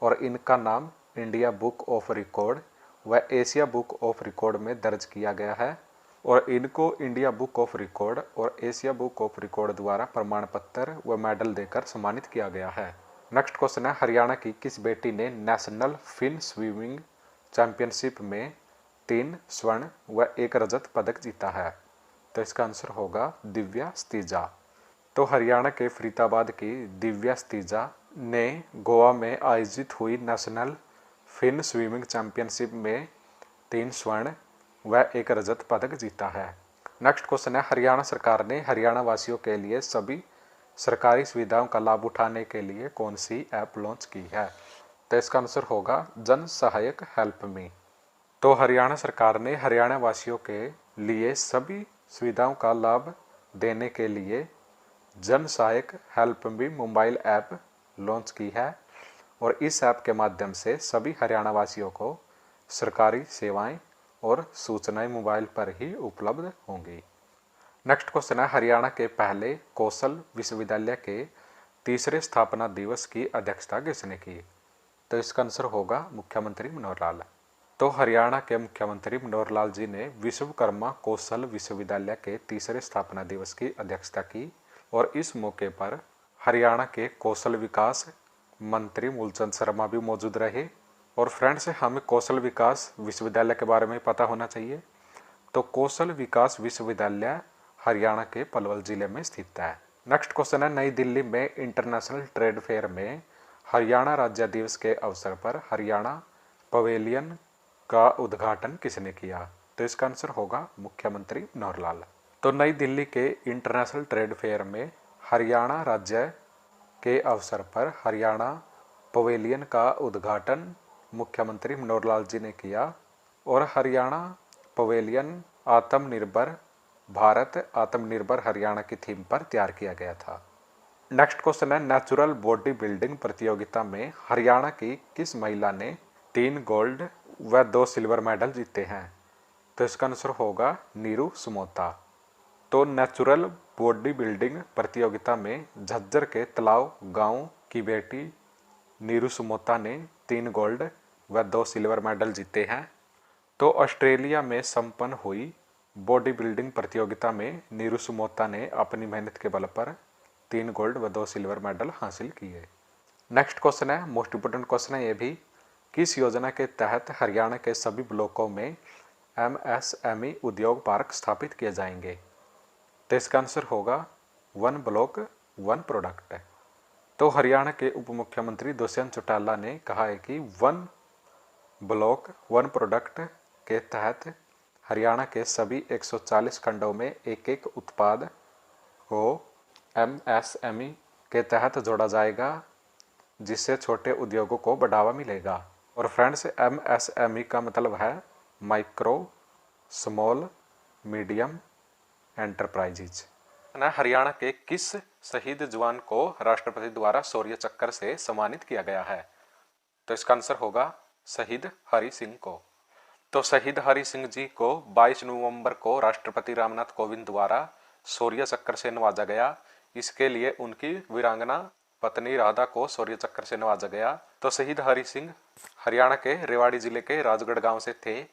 और इनका नाम इंडिया बुक ऑफ रिकॉर्ड व एशिया बुक ऑफ रिकॉर्ड में दर्ज किया गया है और इनको इंडिया बुक ऑफ रिकॉर्ड और एशिया बुक ऑफ रिकॉर्ड द्वारा प्रमाण पत्र व मेडल देकर सम्मानित किया गया है। नेक्स्ट क्वेश्चन है, हरियाणा की किस बेटी ने नेशनल फिन स्विमिंग चैंपियनशिप में 3 स्वर्ण व 1 रजत पदक जीता है? तो इसका आंसर होगा दिव्या स्तीजा। तो हरियाणा के फरीदाबाद की दिव्या स्तीजा ने गोवा में आयोजित हुई नेशनल फिन स्विमिंग चैंपियनशिप में 3 स्वर्ण व 1 रजत पदक जीता है। नेक्स्ट क्वेश्चन है, हरियाणा सरकार ने हरियाणा वासियों के लिए सभी सरकारी सुविधाओं का लाभ उठाने के लिए कौन सी ऐप लॉन्च की है? तो इसका आंसर होगा जन सहायक हेल्प मी। तो हरियाणा सरकार ने हरियाणा वासियों के लिए सभी सुविधाओं का लाभ देने के लिए जन सहायक help me mobile app launch की है और इस ऐप के माध्यम से सभी हरियाणा वासियों को सरकारी सेवाएं और सूचनाएं मोबाइल पर ही उपलब्ध होंगी। नेक्स्ट क्वेश्चन है, हरियाणा के पहले कौशल विश्वविद्यालय के 3रे स्थापना दिवस की अध्यक्षता किसने की? तो इसका आंसर होगा मुख्यमंत्री मनोहर लाल। तो हरियाणा के मुख्यमंत्री मनोहर लाल जी ने विश्वकर्मा कौशल विश्वविद्यालय के 3रे स्थापना दिवस की अध्यक्षता की और इस मौके पर हरियाणा के कौशल विकास मंत्री मूलचंद शर्मा भी मौजूद रहे। और फ्रेंड्स, हमें कौशल विकास विश्वविद्यालय के बारे में पता होना चाहिए। तो कौशल विकास विश्वविद्यालय हरियाणा के पलवल जिले में स्थित है। नेक्स्ट क्वेश्चन है, नई दिल्ली में इंटरनेशनल ट्रेड फेयर में हरियाणा राज्य दिवस के अवसर पर हरियाणा पवेलियन का उद्घाटन किसने किया? तो इसका आंसर होगा मुख्यमंत्री मनोहर लाल। तो नई दिल्ली के इंटरनेशनल ट्रेड फेयर में हरियाणा राज्य के अवसर पर हरियाणा पवेलियन का उद्घाटन मुख्यमंत्री मनोहर लाल जी ने किया और हरियाणा पवेलियन आत्मनिर्भर भारत आत्मनिर्भर हरियाणा की थीम पर तैयार किया गया था। नेक्स्ट क्वेश्चन है, नेचुरल बॉडी बिल्डिंग प्रतियोगिता में हरियाणा की किस महिला ने 3 गोल्ड व 2 सिल्वर मेडल जीते हैं? तो इसका आंसर होगा नीरू सुमोता। तो नेचुरल बॉडी बिल्डिंग प्रतियोगिता में झज्जर के तलाव गांव की बेटी नीरू सुमोता ने 3 गोल्ड व 2 सिल्वर मेडल जीते हैं। तो ऑस्ट्रेलिया में संपन्न हुई बॉडी बिल्डिंग प्रतियोगिता में नीरू सुमोता ने अपनी मेहनत के बल पर 3 गोल्ड व 2 सिल्वर मेडल हासिल किए। नेक्स्ट क्वेश्चन है, मोस्ट इंपोर्टेंट क्वेश्चन है ये भी, किस योजना के तहत हरियाणा के सभी ब्लॉकों में MSME उद्योग पार्क स्थापित किए जाएंगे? तो इसका आंसर होगा 1 ब्लॉक 1 प्रोडक्ट। तो हरियाणा के उप मुख्यमंत्री दुष्यंत चौटाला ने कहा है कि 1 ब्लॉक 1 प्रोडक्ट के तहत हरियाणा के सभी 140 खंडों में एक उत्पाद को MSME के तहत जोड़ा जाएगा, जिससे छोटे उद्योगों को बढ़ावा मिलेगा। और फ्रेंड्स, MSME का मतलब है micro small medium enterprises. Haryana के किस शहीद जवान को राष्ट्रपति द्वारा शौर्य चक्र से सम्मानित किया गया है? तो इसका आंसर होगा शहीद हरि सिंह को। तो शहीद हरि सिंह जी को 22 नवंबर को राष्ट्रपति रामनाथ कोविंद द्वारा शौर्य चक्र से नवाजा गया। इसके लिए उनकी वीरांगना पत्नी राधा को शौर्य चक्र से नवाजा गया। तो शहीद हरि सिंह हरियाणा के रेवाड़ी जिले के राजगढ़ गांव से थे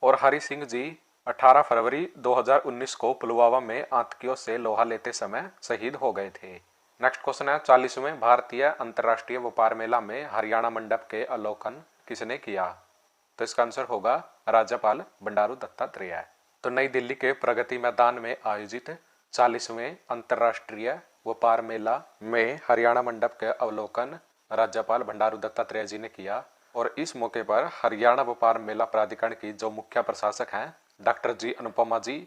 और हरि सिंह जी 18 फरवरी 2019 को पुलवामा में आतंकियों से लोहा लेते समय शहीद हो गए थे। नेक्स्ट क्वेश्चन है, 40वें भारतीय अंतर्राष्ट्रीय व्यापार मेला में हरियाणा मंडप के अवलोकन किसने किया? तो इसका आंसर होगा राज्यपाल बंडारू दत्तात्रेय। तो नई दिल्ली के प्रगति मैदान में आयोजित 40वें अंतर्राष्ट्रीय व्यापार मेला में हरियाणा मंडप के अवलोकन राज्यपाल बंडारू दत्तात्रेय जी ने किया। और इस मौके पर हरियाणा व्यापार मेला प्राधिकरण की जो मुख्य प्रशासक हैं डॉक्टर जी अनुपमा जी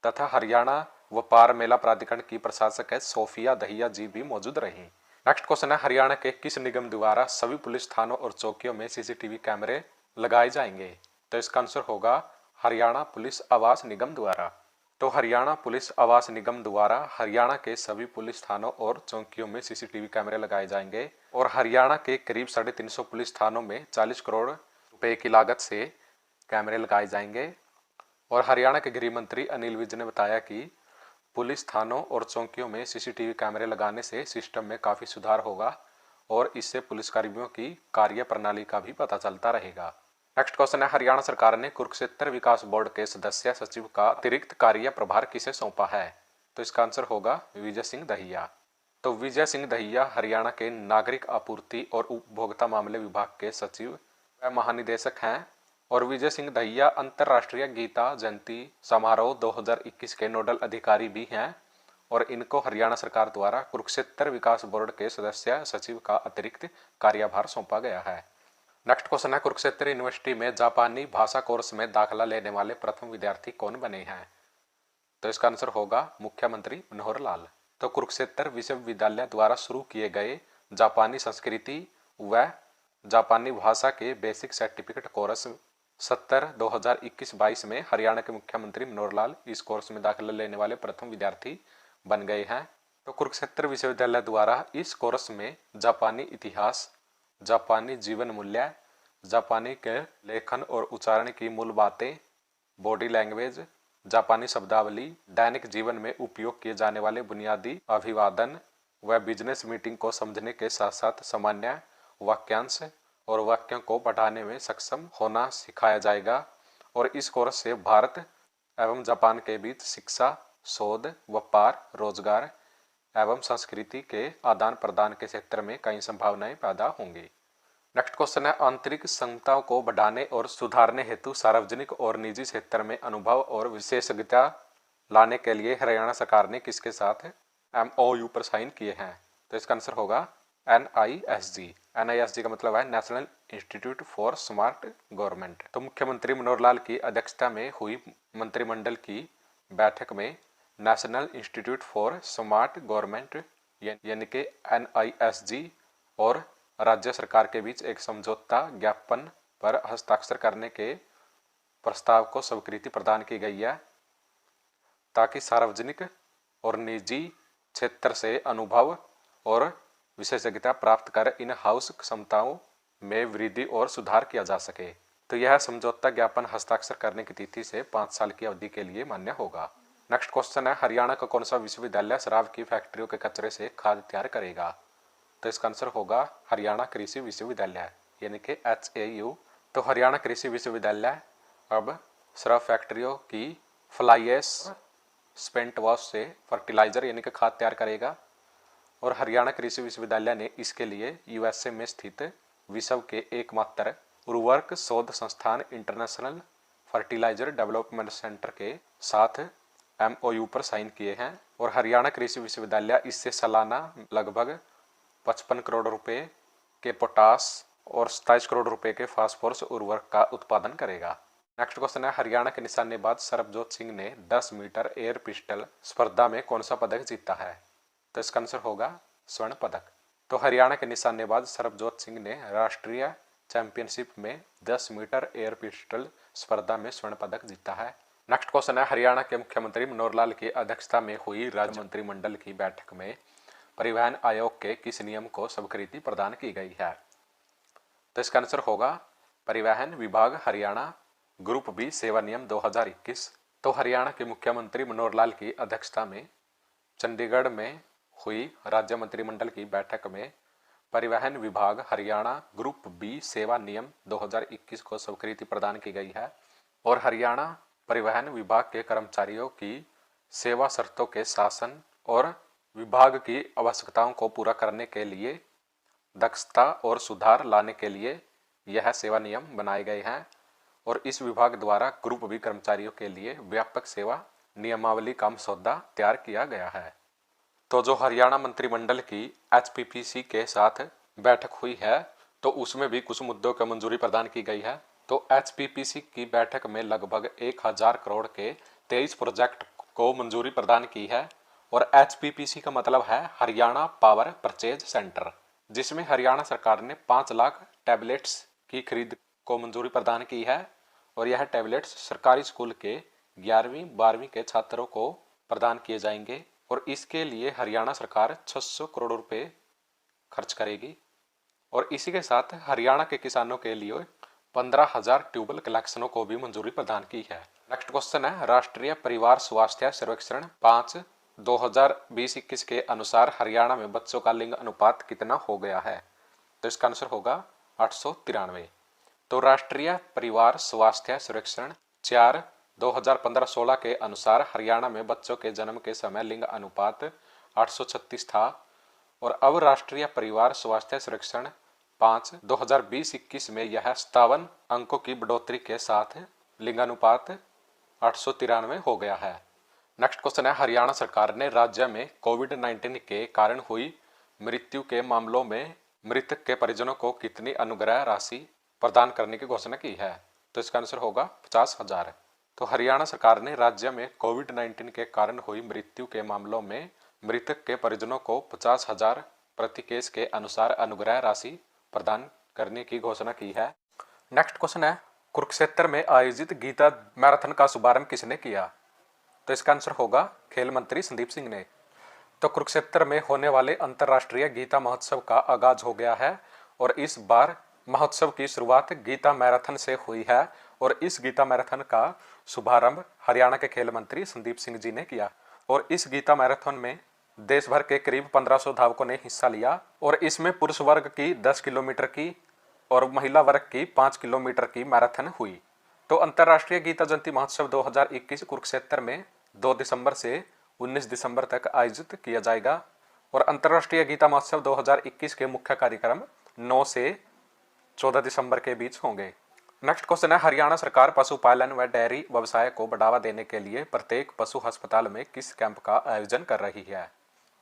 तथा हरियाणा व्यापार मेला प्राधिकरण की प्रशासक है सोफिया दहिया जी भी मौजूद रही। नेक्स्ट क्वेश्चन है, हरियाणा के किस निगम द्वारा सभी पुलिस थानों और चौकियों में सीसीटीवी कैमरे लगाए जाएंगे? तो इसका आंसर होगा हरियाणा पुलिस आवास निगम द्वारा। तो हरियाणा पुलिस आवास निगम द्वारा हरियाणा के सभी पुलिस थानों और चौकियों में सीसीटीवी कैमरे लगाए जाएंगे और हरियाणा के करीब 350 पुलिस थानों में 40 करोड़ रुपए की लागत से कैमरे लगाए जाएंगे। और हरियाणा के गृह मंत्री अनिल विज ने बताया कि पुलिस थानों और चौकियों में सीसीटीवी कैमरे लगाने से सिस्टम में काफी सुधार होगा और इससे पुलिसकर्मियों की कार्य प्रणाली का भी पता चलता रहेगा। नेक्स्ट क्वेश्चन है, हरियाणा सरकार ने कुरुक्षेत्र विकास बोर्ड के सदस्य सचिव का अतिरिक्त कार्य प्रभार किसे सौंपा है? तो इसका आंसर होगा विजय सिंह दहिया। तो विजय सिंह दहिया हरियाणा के नागरिक आपूर्ति और उपभोक्ता मामले विभाग के सचिव व महानिदेशक हैं और विजय सिंह दहिया अंतर्राष्ट्रीय गीता जयंती समारोह 2021 के नोडल अधिकारी भी हैं और इनको हरियाणा सरकार द्वारा कुरुक्षेत्र विकास बोर्ड के सदस्य सचिव का अतिरिक्त कार्यभार सौंपा गया है। नेक्स्ट क्वेश्चन है, कुरुक्षेत्र यूनिवर्सिटी में जापानी भाषा कोर्स में दाखिला लेने वाले प्रथम विद्यार्थी कौन बने हैं? तो इसका आंसर होगा मुख्यमंत्री मनोहर लाल। तो कुरुक्षेत्र विश्वविद्यालय द्वारा शुरू किए गए जापानी संस्कृति व जापानी भाषा के बेसिक सर्टिफिकेट कोर्स 2021-22 में हरियाणा के मुख्यमंत्री मनोहर लाल इस कोर्स में दाखिला लेने वाले प्रथम विद्यार्थी बन गए हैं। तो कुरुक्षेत्र विश्वविद्यालय द्वारा इस कोर्स में जापानी इतिहास, जापानी जीवन मूल्य, जापानी के लेखन और उच्चारण की मूल बातें, बॉडी लैंग्वेज, जापानी शब्दावली, दैनिक जीवन में उपयोग किए जाने वाले बुनियादी अभिवादन व बिजनेस मीटिंग को समझने के साथ साथ सामान्य वाक्यांश और वाक्यों को पढ़ाने में सक्षम होना सिखाया जाएगा। और इस कोर्स से भारत एवं जापान के बीच शिक्षा, शोध, व्यापार, रोजगार एवं संस्कृति के आदान प्रदान के क्षेत्र में कई संभावनाएं पैदा होंगी। नेक्स्ट क्वेश्चन है, आंतरिक क्षमताओं को बढ़ाने और सुधारने हेतु सार्वजनिक और निजी क्षेत्र में अनुभव और विशेषज्ञता लाने के लिए हरियाणा सरकार ने किसके साथ MOU पर साइन किए हैं? तो इसका आंसर होगा NISG। NISG का मतलब है national institute for smart government. तो मुख्यमंत्री मनोहर लाल की अध्यक्षता में हुई मंत्रिमंडल की बैठक में national institute for smart government यानी कि NISG और राज्य सरकार के बीच एक समझौता ज्ञापन पर हस्ताक्षर करने के प्रस्ताव को स्वीकृति प्रदान की गई है ताकि सार्वजनिक और निजी क्षेत्र से अनुभव और विशेषज्ञता प्राप्त कर इन हाउस क्षमताओं में वृद्धि और सुधार किया जा सके। तो यह समझौता ज्ञापन हस्ताक्षर करने की तिथि से 5 साल की अवधि के लिए मान्य होगा। नेक्स्ट क्वेश्चन है, हरियाणा का कौन सा विश्वविद्यालय शराब की फैक्ट्रियों के कचरे से खाद तैयार करेगा? तो इसका आंसर होगा हरियाणा कृषि विश्वविद्यालय यानी कि HAU। तो हरियाणा कृषि विश्वविद्यालय अब शराब फैक्ट्रियों की फ्लाई ऐश स्पेंट वॉश से फर्टिलाइजर यानी कि खाद तैयार करेगा। और हरियाणा कृषि विश्वविद्यालय ने इसके लिए USA में स्थित विश्व के एकमात्र उर्वरक शोध संस्थान इंटरनेशनल फर्टिलाइजर डेवलपमेंट सेंटर के साथ MOU पर साइन किए हैं। और हरियाणा कृषि विश्वविद्यालय इससे सालाना लगभग 55 करोड़ रुपए के पोटास और 27 करोड़ रुपए के फास्फोरस उर्वरक का उत्पादन करेगा। नेक्स्ट क्वेश्चन है, हरियाणा के निशानेबाज सरबजोत सिंह ने 10 मीटर एयर पिस्टल स्पर्धा में कौन सा पदक जीता है? तो इसका आंसर होगा स्वर्ण पदक। तो हरियाणा के निशानेबाज सरबजोत सिंह ने राष्ट्रीय चैंपियनशिप में 10 मीटर एयर पिस्टल स्पर्धा में स्वर्ण पदक जीता है। नेक्स्ट क्वेश्चन है, हरियाणा के मुख्यमंत्री मनोहर लाल की अध्यक्षता में हुई राज्य मंत्रिमंडल की बैठक में परिवहन आयोग के किस नियम को स्वीकृति प्रदान की गई है? तो इसका आंसर होगा परिवहन विभाग हरियाणा ग्रुप बी सेवा नियम 2021। तो हरियाणा के मुख्यमंत्री मनोहर लाल की अध्यक्षता में चंडीगढ़ में हुई राज्य मंत्रिमंडल की बैठक में परिवहन विभाग हरियाणा ग्रुप बी सेवा नियम 2021 को स्वीकृति प्रदान की गई है और हरियाणा परिवहन विभाग के कर्मचारियों की सेवा शर्तों के शासन और विभाग की आवश्यकताओं को पूरा करने के लिए दक्षता और सुधार लाने के लिए यह सेवा नियम बनाए गए हैं और इस विभाग द्वारा ग्रुप बी कर्मचारियों के लिए व्यापक सेवा नियमावली का मसौदा तैयार किया गया है। तो जो हरियाणा मंत्रिमंडल की एचपीपीसी के साथ बैठक हुई है तो उसमें भी कुछ मुद्दों को मंजूरी प्रदान की गई है। तो एचपीपीसी की बैठक में लगभग 1000 करोड़ के 23 प्रोजेक्ट को मंजूरी प्रदान की है और एचपीपीसी का मतलब है हरियाणा पावर परचेज सेंटर, जिसमें हरियाणा सरकार ने 5 लाख टैबलेट्स की खरीद को मंजूरी प्रदान की है और यह टैबलेट्स सरकारी स्कूल के 11वीं 12वीं के छात्रों को प्रदान किए जाएंगे और इसके लिए हरियाणा सरकार 600 करोड़ रुपए खर्च करेगी और इसी के साथ हरियाणा के किसानों के लिए 15,000 ट्यूबवेल कलेक्शनों को भी मंजूरी प्रदान की है। नेक्स्ट क्वेश्चन है, राष्ट्रीय परिवार स्वास्थ्य सर्वेक्षण 5/2021 के अनुसार हरियाणा में बच्चों का लिंग अनुपात कितना हो गया है? तो इसका आंसर होगा 893। तो राष्ट्रीय परिवार स्वास्थ्य सर्वेक्षण 4/2015-16 के अनुसार हरियाणा में बच्चों के जन्म के समय लिंग अनुपात 836 था और अब राष्ट्रीय परिवार स्वास्थ्य सर्वेक्षण 5/2020-21 में यह 57 अंकों की बढ़ोतरी के साथ लिंगानुपात 893 हो गया है। नेक्स्ट क्वेश्चन है, हरियाणा सरकार ने राज्य में कोविड-19 के कारण हुई मृत्यु के मामलों में मृतक के परिजनों को कितनी अनुग्रह राशि प्रदान करने की घोषणा की है? तो इसका आंसर होगा 50,000। तो हरियाणा सरकार ने राज्य में कोविड-19 के कारण हुई मृत्यु के मामलों में मृतक के परिजनों को 50,000 प्रति केस के अनुसार अनुग्रह राशि प्रदान करने की घोषणा की है। नेक्स्ट क्वेश्चन है, कुरुक्षेत्र में आयोजित गीता मैराथन का शुभारंभ किसने किया? तो इसका आंसर होगा खेल मंत्री संदीप सिंह ने। तो कुरुक्षेत्र में होने वाले अंतर्राष्ट्रीय गीता महोत्सव का आगाज हो गया है और इस बार महोत्सव की शुरुआत गीता मैराथन से हुई है और इस गीता मैराथन का शुभारंभ हरियाणा के खेल मंत्री संदीप सिंह जी ने किया और इस गीता मैराथन में देश भर के करीब 1500 धावकों ने हिस्सा लिया और इसमें पुरुष वर्ग की 10 किलोमीटर की और महिला वर्ग की 5 किलोमीटर की मैराथन हुई। तो अंतर्राष्ट्रीय गीता जयंती महोत्सव 2021 कुरुक्षेत्र में 2 दिसंबर से 19 दिसंबर तक आयोजित किया जाएगा और अंतर्राष्ट्रीय गीता महोत्सव 2021 के मुख्य कार्यक्रम 9 से 14 दिसंबर के बीच होंगे। नेक्स्ट क्वेश्चन है, हरियाणा सरकार पशुपालन व डेयरी व्यवसाय को बढ़ावा देने के लिए प्रत्येक पशु अस्पताल में किस कैंप का आयोजन कर रही है?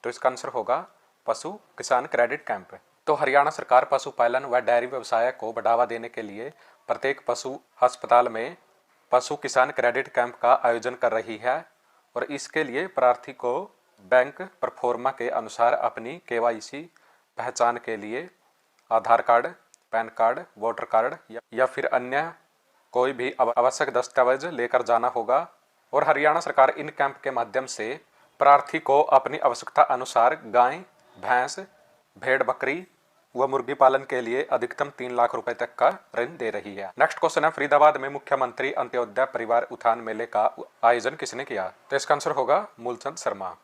तो इसका आंसर होगा पशु किसान क्रेडिट कैंप। तो हरियाणा सरकार पशुपालन व डेयरी व्यवसाय को बढ़ावा देने के लिए प्रत्येक पशु अस्पताल में पशु किसान क्रेडिट कैंप का आयोजन कर रही है और इसके लिए प्रार्थी को बैंक परफॉर्मा के अनुसार अपनी केवाईसी पहचान के लिए Aadhaar card, PAN card, voter card या फिर अन्य कोई भी आवश्यक दस्तावेज लेकर जाना होगा और हरियाणा सरकार इन कैंप के माध्यम से प्रार्थी को अपनी आवश्यकता अनुसार गाय, भैंस, भेड़, बकरी व मुर्गी पालन के लिए अधिकतम 3 लाख रुपए तक का ऋण दे रही है। नेक्स्ट क्वेश्चन है, फरीदाबाद में मुख्यमंत्री अंत्योदय परिवार उत्थान मेले का आयोजन किसने किया? तो इसका आंसर होगा मूलचंद शर्मा।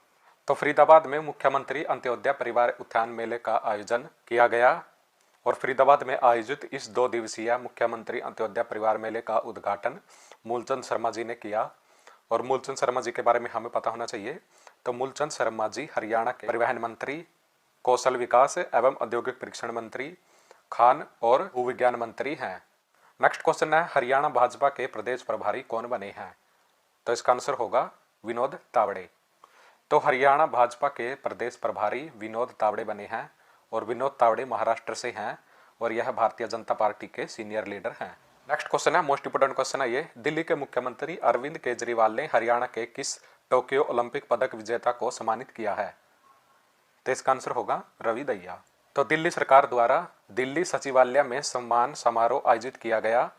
तो फरीदाबाद में मुख्यमंत्री अंत्योदय परिवार उत्थान मेले का आयोजन किया गया और फरीदाबाद में आयोजित इस 2 दिवसीय मुख्यमंत्री अंत्योदय परिवार मेले का उद्घाटन मूलचंद शर्मा जी ने किया और मूलचंद शर्मा जी के बारे में हमें पता होना चाहिए। तो मूलचंद शर्मा जी हरियाणा के परिवहन मंत्री, कौशल विकास एवं औद्योगिक परीक्षण मंत्री, खान और भूविज्ञान मंत्री हैं। नेक्स्ट क्वेश्चन है, हरियाणा भाजपा के प्रदेश प्रभारी कौन बने हैं? तो इसका आंसर होगा विनोद तावड़े। तो हरियाणा भाजपा के प्रदेश प्रभारी विनोद तावड़े बने हैं और विनोद तावड़े महाराष्ट्र से हैं और यह भारतीय जनता पार्टी के सीनियर लीडर हैं। नेक्स्ट क्वेश्चन है, मोस्ट इंपोर्टेंट क्वेश्चन है ये, दिल्ली के मुख्यमंत्री अरविंद केजरीवाल ने हरियाणा के किस टोक्यो ओलंपिक पदक विजेता को सम्मानित किया है? तो इसका आंसर होगा रवि दहिया। तो दिल्ली सरकार द्वारा दिल्ली सचिवालय में सम्मान समारोह आयोजित किया गया,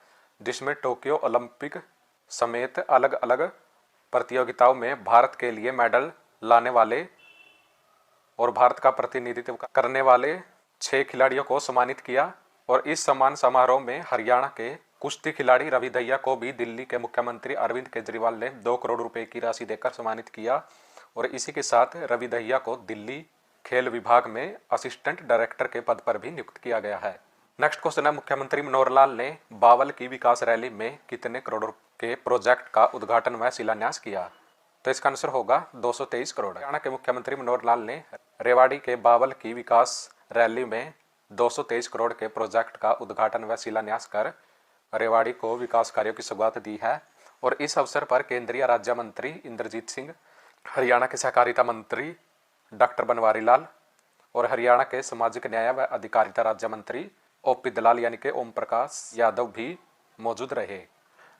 जिसमें टोक्यो ओलंपिक समेत अलग अलग प्रतियोगिताओं में भारत के लिए मेडल लाने वाले और भारत का प्रतिनिधित्व करने वाले 6 खिलाड़ियों को सम्मानित किया। और इस सम्मान समारोह में हरियाणा के कुश्ती खिलाड़ी रवि दहिया को भी दिल्ली के मुख्यमंत्री अरविंद केजरीवाल ने 2 करोड़ रुपए की राशि देकर सम्मानित किया। और इसी के साथ रवि दहिया को दिल्ली खेल विभाग में असिस्टेंट डायरेक्टर के पद पर भी नियुक्त किया गया है। नेक्स्ट क्वेश्चन है, मुख्यमंत्री मनोहर लाल ने बावल की विकास रैली में कितने करोड़ के प्रोजेक्ट का उद्घाटन व शिलान्यास किया? तो इसका आंसर होगा 223 करोड़। हरियाणा के मुख्यमंत्री मनोहर लाल ने रेवाड़ी के बावल की विकास रैली में 223 करोड़ के प्रोजेक्ट का उद्घाटन व शिलान्यास कर रेवाड़ी को विकास कार्यों की शुरुआत दी है। और इस अवसर पर केंद्रीय राज्य मंत्री इंद्रजीत सिंह, हरियाणा के सहकारिता मंत्री डॉक्टर बनवारी लाल और हरियाणा के सामाजिक न्याय व अधिकारिता राज्य मंत्री ओपी दलाल यानी कि ओम प्रकाश यादव भी मौजूद रहे।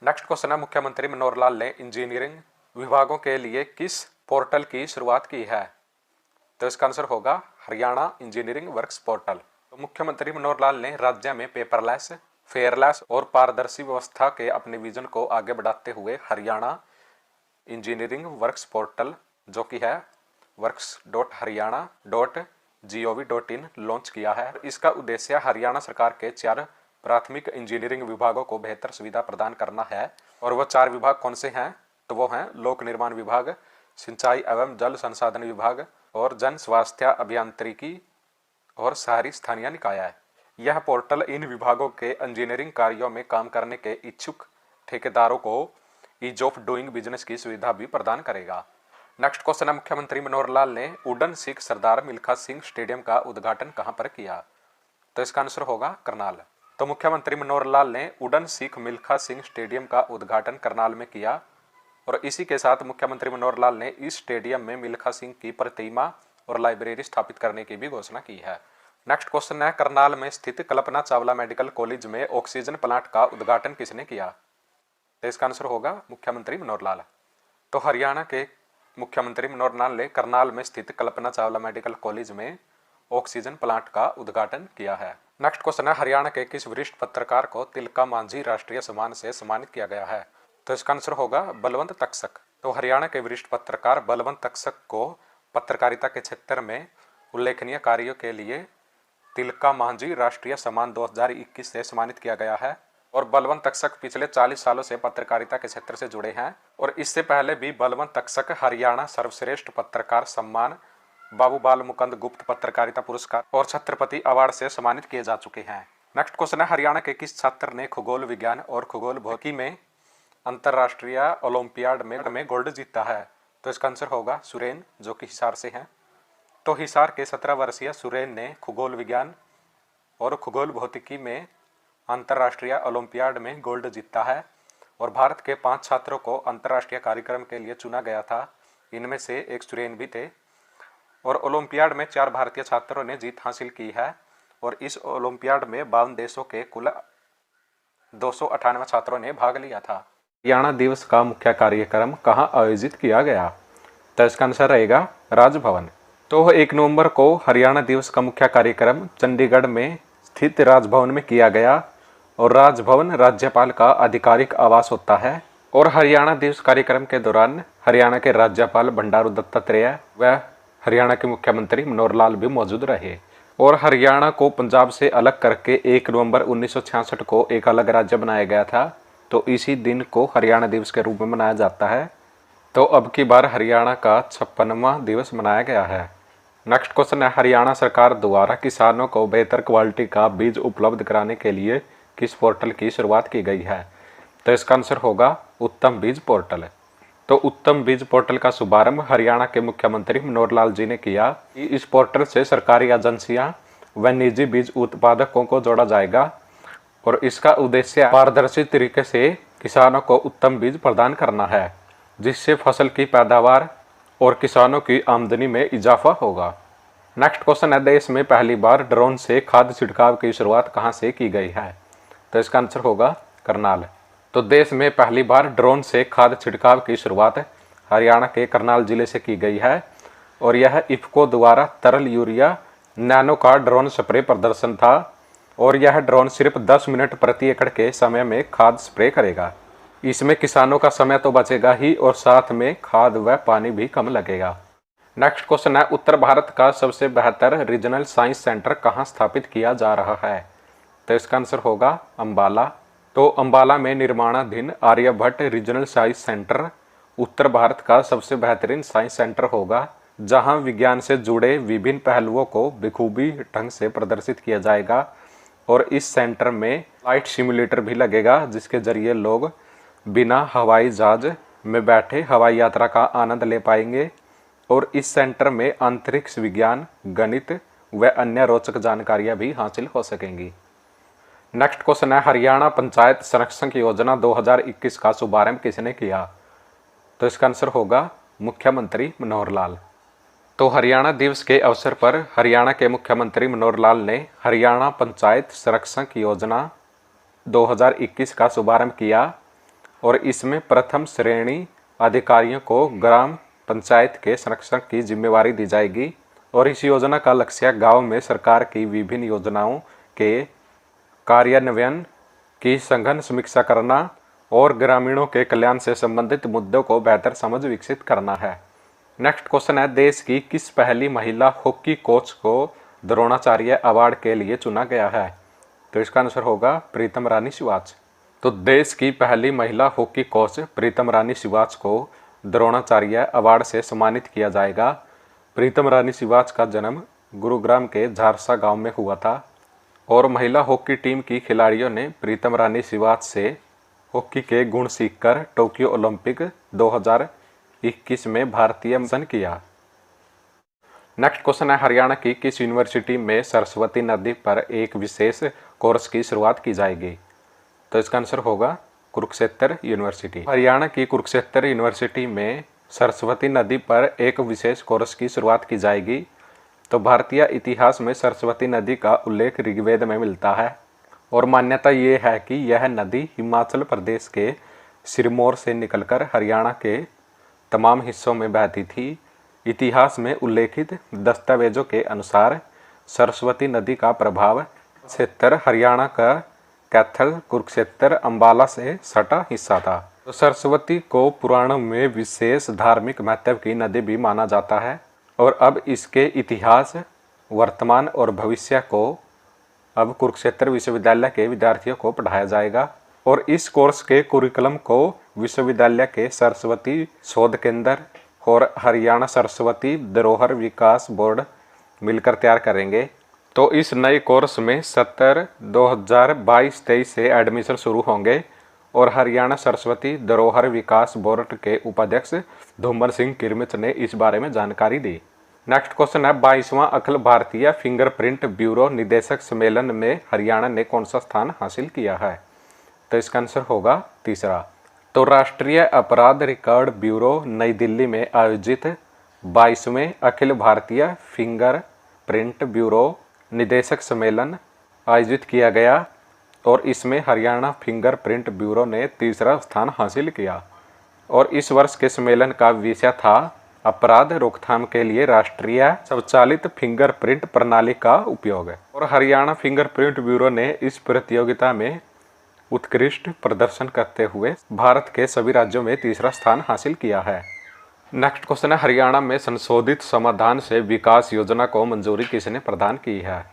नेक्स्ट क्वेश्चन है, मुख्यमंत्री मनोहर लाल ने इंजीनियरिंग विभागों के लिए किस पोर्टल की शुरुआत की है? तो इसका आंसर होगा हरियाणा इंजीनियरिंग वर्क्स पोर्टल। तो मुख्यमंत्री मनोहर लाल ने राज्य में पेपरलेस, फेयरलेस और पारदर्शी व्यवस्था के अपने विजन को आगे बढ़ाते हुए हरियाणा इंजीनियरिंग वर्क्स पोर्टल, जो कि है works.haryana.gov.in लॉन्च किया है। इसका उद्देश्य हरियाणा सरकार के 4 प्राथमिक इंजीनियरिंग विभागों को बेहतर सुविधा प्रदान करना है। और वह 4 विभाग कौन से हैं? तो वो हैं लोक निर्माण विभाग, सिंचाई एवं जल संसाधन विभाग और जन स्वास्थ्य अभियांत्रिकी और शहरी स्थानीय निकाय है। यह पोर्टल इन विभागों के इंजीनियरिंग कार्यों में काम करने के इच्छुक ठेकेदारों को ईज ऑफ डूइंग बिजनेस की सुविधा भी प्रदान करेगा। नेक्स्ट क्वेश्चन है, मुख्यमंत्री मनोहर लाल ने उड़न सिख सरदार मिल्खा सिंह स्टेडियम का उद्घाटन कहां पर किया? तो इसका आंसर होगा करनाल। तो मुख्यमंत्री मनोहर लाल ने उड़न सिख मिल्खा सिंह स्टेडियम का उद्घाटन करनाल में किया। और इसी के साथ मुख्यमंत्री मनोहर लाल ने इस स्टेडियम में मिल्खा सिंह की प्रतिमा और लाइब्रेरी स्थापित करने की भी घोषणा की है। नेक्स्ट क्वेश्चन है, करनाल में स्थित कल्पना चावला मेडिकल कॉलेज में ऑक्सीजन प्लांट का उद्घाटन किसने किया? तो इसका आंसर होगा मुख्यमंत्री मनोहर लाल। तो हरियाणा के मुख्यमंत्री मनोहर लाल ने करनाल में स्थित कल्पना चावला मेडिकल कॉलेज में ऑक्सीजन प्लांट का उद्घाटन किया है। नेक्स्ट क्वेश्चन है, हरियाणा के किस वरिष्ठ पत्रकार को तिलका मांझी राष्ट्रीय सम्मान से सम्मानित किया गया है? तो इसका आंसर होगा बलवंत तक्षक। तो हरियाणा के वरिष्ठ पत्रकार बलवंत तक्षक को पत्रकारिता के क्षेत्र में उल्लेखनीय कार्यों के लिए तिलका मांझी राष्ट्रीय सम्मान 2021 से सम्मानित किया गया है। और बलवंत तक्षक पिछले 40 सालों से पत्रकारिता के क्षेत्र से जुड़े हैं। और इससे पहले भी बलवंत तक्षक हरियाणा सर्वश्रेष्ठ पत्रकार सम्मान, बाबू बाल मुकुंद गुप्त पत्रकारिता पुरस्कार और छत्रपति अवार्ड से सम्मानित किए जा चुके हैं। नेक्स्ट क्वेश्चन है, हरियाणा के किस छात्र ने खगोल विज्ञान और खगोल भौतिकी में अंतर्राष्ट्रीय ओलंपियाड में गोल्ड जीता है? तो इसका आंसर होगा सुरेन, जो कि हिसार से हैं। तो हिसार के 17 वर्षीय सुरेन ने खगोल विज्ञान और खगोल भौतिकी में अंतर्राष्ट्रीय ओलंपियाड में गोल्ड जीता है। और भारत के 5 छात्रों को अंतर्राष्ट्रीय कार्यक्रम के लिए चुना गया था। इनमें से एक सुरेन भी थे। और ओलंपियाड में 4 भारतीय छात्रों ने जीत हासिल की है। और इस ओलंपियाड में 52 देशों के कुल 298 छात्रों ने भाग लिया था। हरियाणा दिवस का मुख्य कार्यक्रम कहां आयोजित किया गया? तो इसका आंसर रहेगा राजभवन। तो 1 नवंबर को हरियाणा दिवस का मुख्य कार्यक्रम चंडीगढ़ में स्थित राजभवन में किया गया। और राजभवन राज्यपाल का आधिकारिक आवास होता है। और हरियाणा दिवस कार्यक्रम के दौरान हरियाणा के राज्यपाल बंडारू दत्तात्रेय व हरियाणा के मुख्यमंत्री मनोहर लाल भी मौजूद रहे। और हरियाणा को पंजाब से अलग करके 1 नवंबर 1966 को एक अलग राज्य बनाया गया था। तो इसी दिन को हरियाणा दिवस के रूप में मनाया जाता है। तो अब की बार हरियाणा का 56वां दिवस मनाया गया है। नेक्स्ट क्वेश्चन है, हरियाणा सरकार द्वारा किसानों को बेहतर क्वालिटी का बीज उपलब्ध कराने के लिए किस पोर्टल की शुरुआत की गई है? तो इसका आंसर होगा उत्तम बीज पोर्टल। तो उत्तम बीज पोर्टल का शुभारंभ हरियाणा के मुख्यमंत्री मनोहर लाल जी ने किया। इस पोर्टल से सरकारी एजेंसियां व निजी बीज उत्पादकों को जोड़ा जाएगा। और इसका उद्देश्य पारदर्शी तरीके से किसानों को उत्तम बीज प्रदान करना है, जिससे फसल की पैदावार और किसानों की आमदनी में इजाफा होगा। नेक्स्ट क्वेश्चन है, देश में पहली बार ड्रोन से खाद छिड़काव की शुरुआत कहां से की गई है? तो इसका आंसर होगा करनाल। तो देश में पहली बार ड्रोन से खाद छिड़काव की शुरुआत हरियाणा के करनाल जिले से की गई है। और यह इफ्को द्वारा तरल यूरिया नैनो का ड्रोन स्प्रे प्रदर्शन था और यह ड्रोन सिर्फ 10 मिनट प्रति एकड़ के समय में खाद स्प्रे करेगा। इसमें किसानों का समय तो बचेगा ही और साथ में खाद व पानी भी कम लगेगा। नेक्स्ट क्वेश्चन है, उत्तर भारत का सबसे बेहतर रीजनल साइंस सेंटर कहाँ स्थापित किया जा रहा है? तो इसका आंसर होगा अंबाला। तो अंबाला में निर्माणाधीन आर्यभट्ट रीजनल साइंस सेंटर उत्तर भारत का सबसे बेहतरीन साइंस सेंटर होगा, जहां विज्ञान से जुड़े विभिन्न पहलुओं को बखूबी ढंग से प्रदर्शित किया जाएगा। और इस सेंटर में फ्लाइट सिमुलेटर भी लगेगा, जिसके जरिए लोग बिना हवाई जहाज में बैठे हवाई यात्रा का आनंद ले पाएंगे। और इस सेंटर में अंतरिक्ष विज्ञान, गणित व अन्य रोचक जानकारियां भी हासिल हो सकेंगी। नेक्स्ट क्वेश्चन है, हरियाणा पंचायत संरक्षण योजना 2021 का शुभारंभ किसने किया? तो इसका आंसर होगा मुख्यमंत्री मनोहर लाल। तो हरियाणा दिवस के अवसर पर हरियाणा के मुख्यमंत्री मनोहर लाल ने हरियाणा पंचायत संरक्षण योजना 2021 का शुभारंभ किया और इसमें प्रथम श्रेणी अधिकारियों को ग्राम पंचायत के संरक्षण की जिम्मेवारी दी जाएगी। और इस योजना का लक्ष्य गांव में सरकार की विभिन्न योजनाओं के कार्यान्वयन की सघन समीक्षा करना और ग्रामीणों के कल्याण से संबंधित मुद्दों को बेहतर समझ विकसित करना है। नेक्स्ट क्वेश्चन है, देश की किस पहली महिला हॉकी कोच को द्रोणाचार्य अवार्ड के लिए चुना गया है? तो इसका आंसर होगा प्रीतम रानी शिवाच। तो देश की पहली महिला हॉकी कोच प्रीतम रानी शिवाच को द्रोणाचार्य अवार्ड से सम्मानित किया जाएगा। प्रीतम रानी शिवाच का जन्म गुरुग्राम के झारसा गांव में हुआ था और महिला हॉकी टीम की खिलाड़ियों ने प्रीतम रानी शिवाच से हॉकी के गुण सीखकर टोक्यो ओलंपिक 2021 में भारतीय मिशन किया। नेक्स्ट क्वेश्चन है, हरियाणा की किस यूनिवर्सिटी में सरस्वती नदी पर एक विशेष कोर्स की शुरुआत की जाएगी? तो इसका आंसर होगा कुरुक्षेत्र यूनिवर्सिटी। हरियाणा की कुरुक्षेत्र यूनिवर्सिटी में सरस्वती नदी पर एक विशेष कोर्स की शुरुआत की जाएगी। तो भारतीय इतिहास में सरस्वती नदी का उल्लेख ऋग्वेद में मिलता है और मान्यता ये है कि यह नदी हिमाचल प्रदेश के सिरमौर से निकलकर हरियाणा के तमाम हिस्सों में बहती थी। इतिहास में उल्लेखित दस्तावेजों के अनुसार सरस्वती नदी का प्रभाव क्षेत्र हरियाणा का कैथल, कुरुक्षेत्र, अंबाला से सटा हिस्सा था। तो सरस्वती को पुराणों में विशेष धार्मिक महत्व की नदी भी माना जाता है और अब इसके इतिहास, वर्तमान और भविष्य को अब कुरुक्षेत्र विश्वविद्यालय के विद्यार्थियों को पढ़ाया जाएगा। और इस कोर्स के कुरिकुलम को विश्वविद्यालय के सरस्वती शोध केंद्र और हरियाणा सरस्वती धरोहर विकास बोर्ड मिलकर तैयार करेंगे। तो इस नए कोर्स में 2022-23 से एडमिशन शुरू होंगे और हरियाणा सरस्वती धरोहर विकास बोर्ड के उपाध्यक्ष धूमन सिंह किरमिच ने इस बारे में जानकारी दी। नेक्स्ट क्वेश्चन है, 22वां अखिल भारतीय फिंगरप्रिंट ब्यूरो निदेशक सम्मेलन में हरियाणा ने कौन सा स्थान हासिल किया है? तो इसका आंसर होगा तीसरा। तो राष्ट्रीय अपराध रिकॉर्ड ब्यूरो नई दिल्ली में आयोजित 22वें अखिल भारतीय फिंगरप्रिंट ब्यूरो निदेशक सम्मेलन आयोजित किया गया और इसमें हरियाणा फिंगरप्रिंट ब्यूरो ने तीसरा स्थान हासिल किया। और इस वर्ष के सम्मेलन का विषय था अपराध रोकथाम के लिए राष्ट्रीय स्वचालित फिंगरप्रिंट प्रणाली का उपयोग। और हरियाणा फिंगरप्रिंट ब्यूरो ने इस प्रतियोगिता में उत्कृष्ट प्रदर्शन करते हुए भारत के सभी राज्यों में तीसरा स्थान हासिल किया है। नेक्स्ट क्वेश्चन है, हरियाणा में संशोधित समाधान से विकास योजना को मंजूरी किसने प्रदान की है?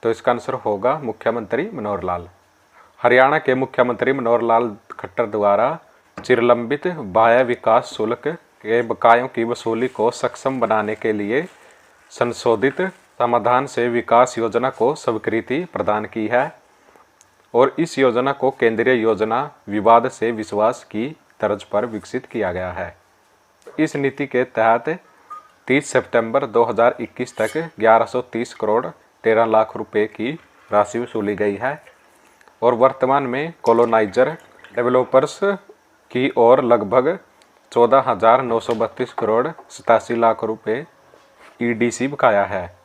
तो इसका आंसर होगा मुख्यमंत्री मनोहर लाल। हरियाणा के मुख्यमंत्री मनोहर लाल खट्टर द्वारा चिरलंबित बाह्य विकास शुल्क के बकायों की वसूली को सक्षम बनाने के लिए संशोधित समाधान से विकास योजना को स्वीकृति प्रदान की है और इस योजना को केंद्रीय योजना विवाद से विश्वास की तर्ज पर विकसित किया गया है। इस नीति के तहत 30 सितंबर 2021 तक 1130 करोड़ 13 लाख रुपए की राशि वसूली गई है और वर्तमान में कॉलोनाइजर डेवलपर्स की ओर लगभग 14,932 करोड़ 87 लाख रुपए ईडीसी बकाया है।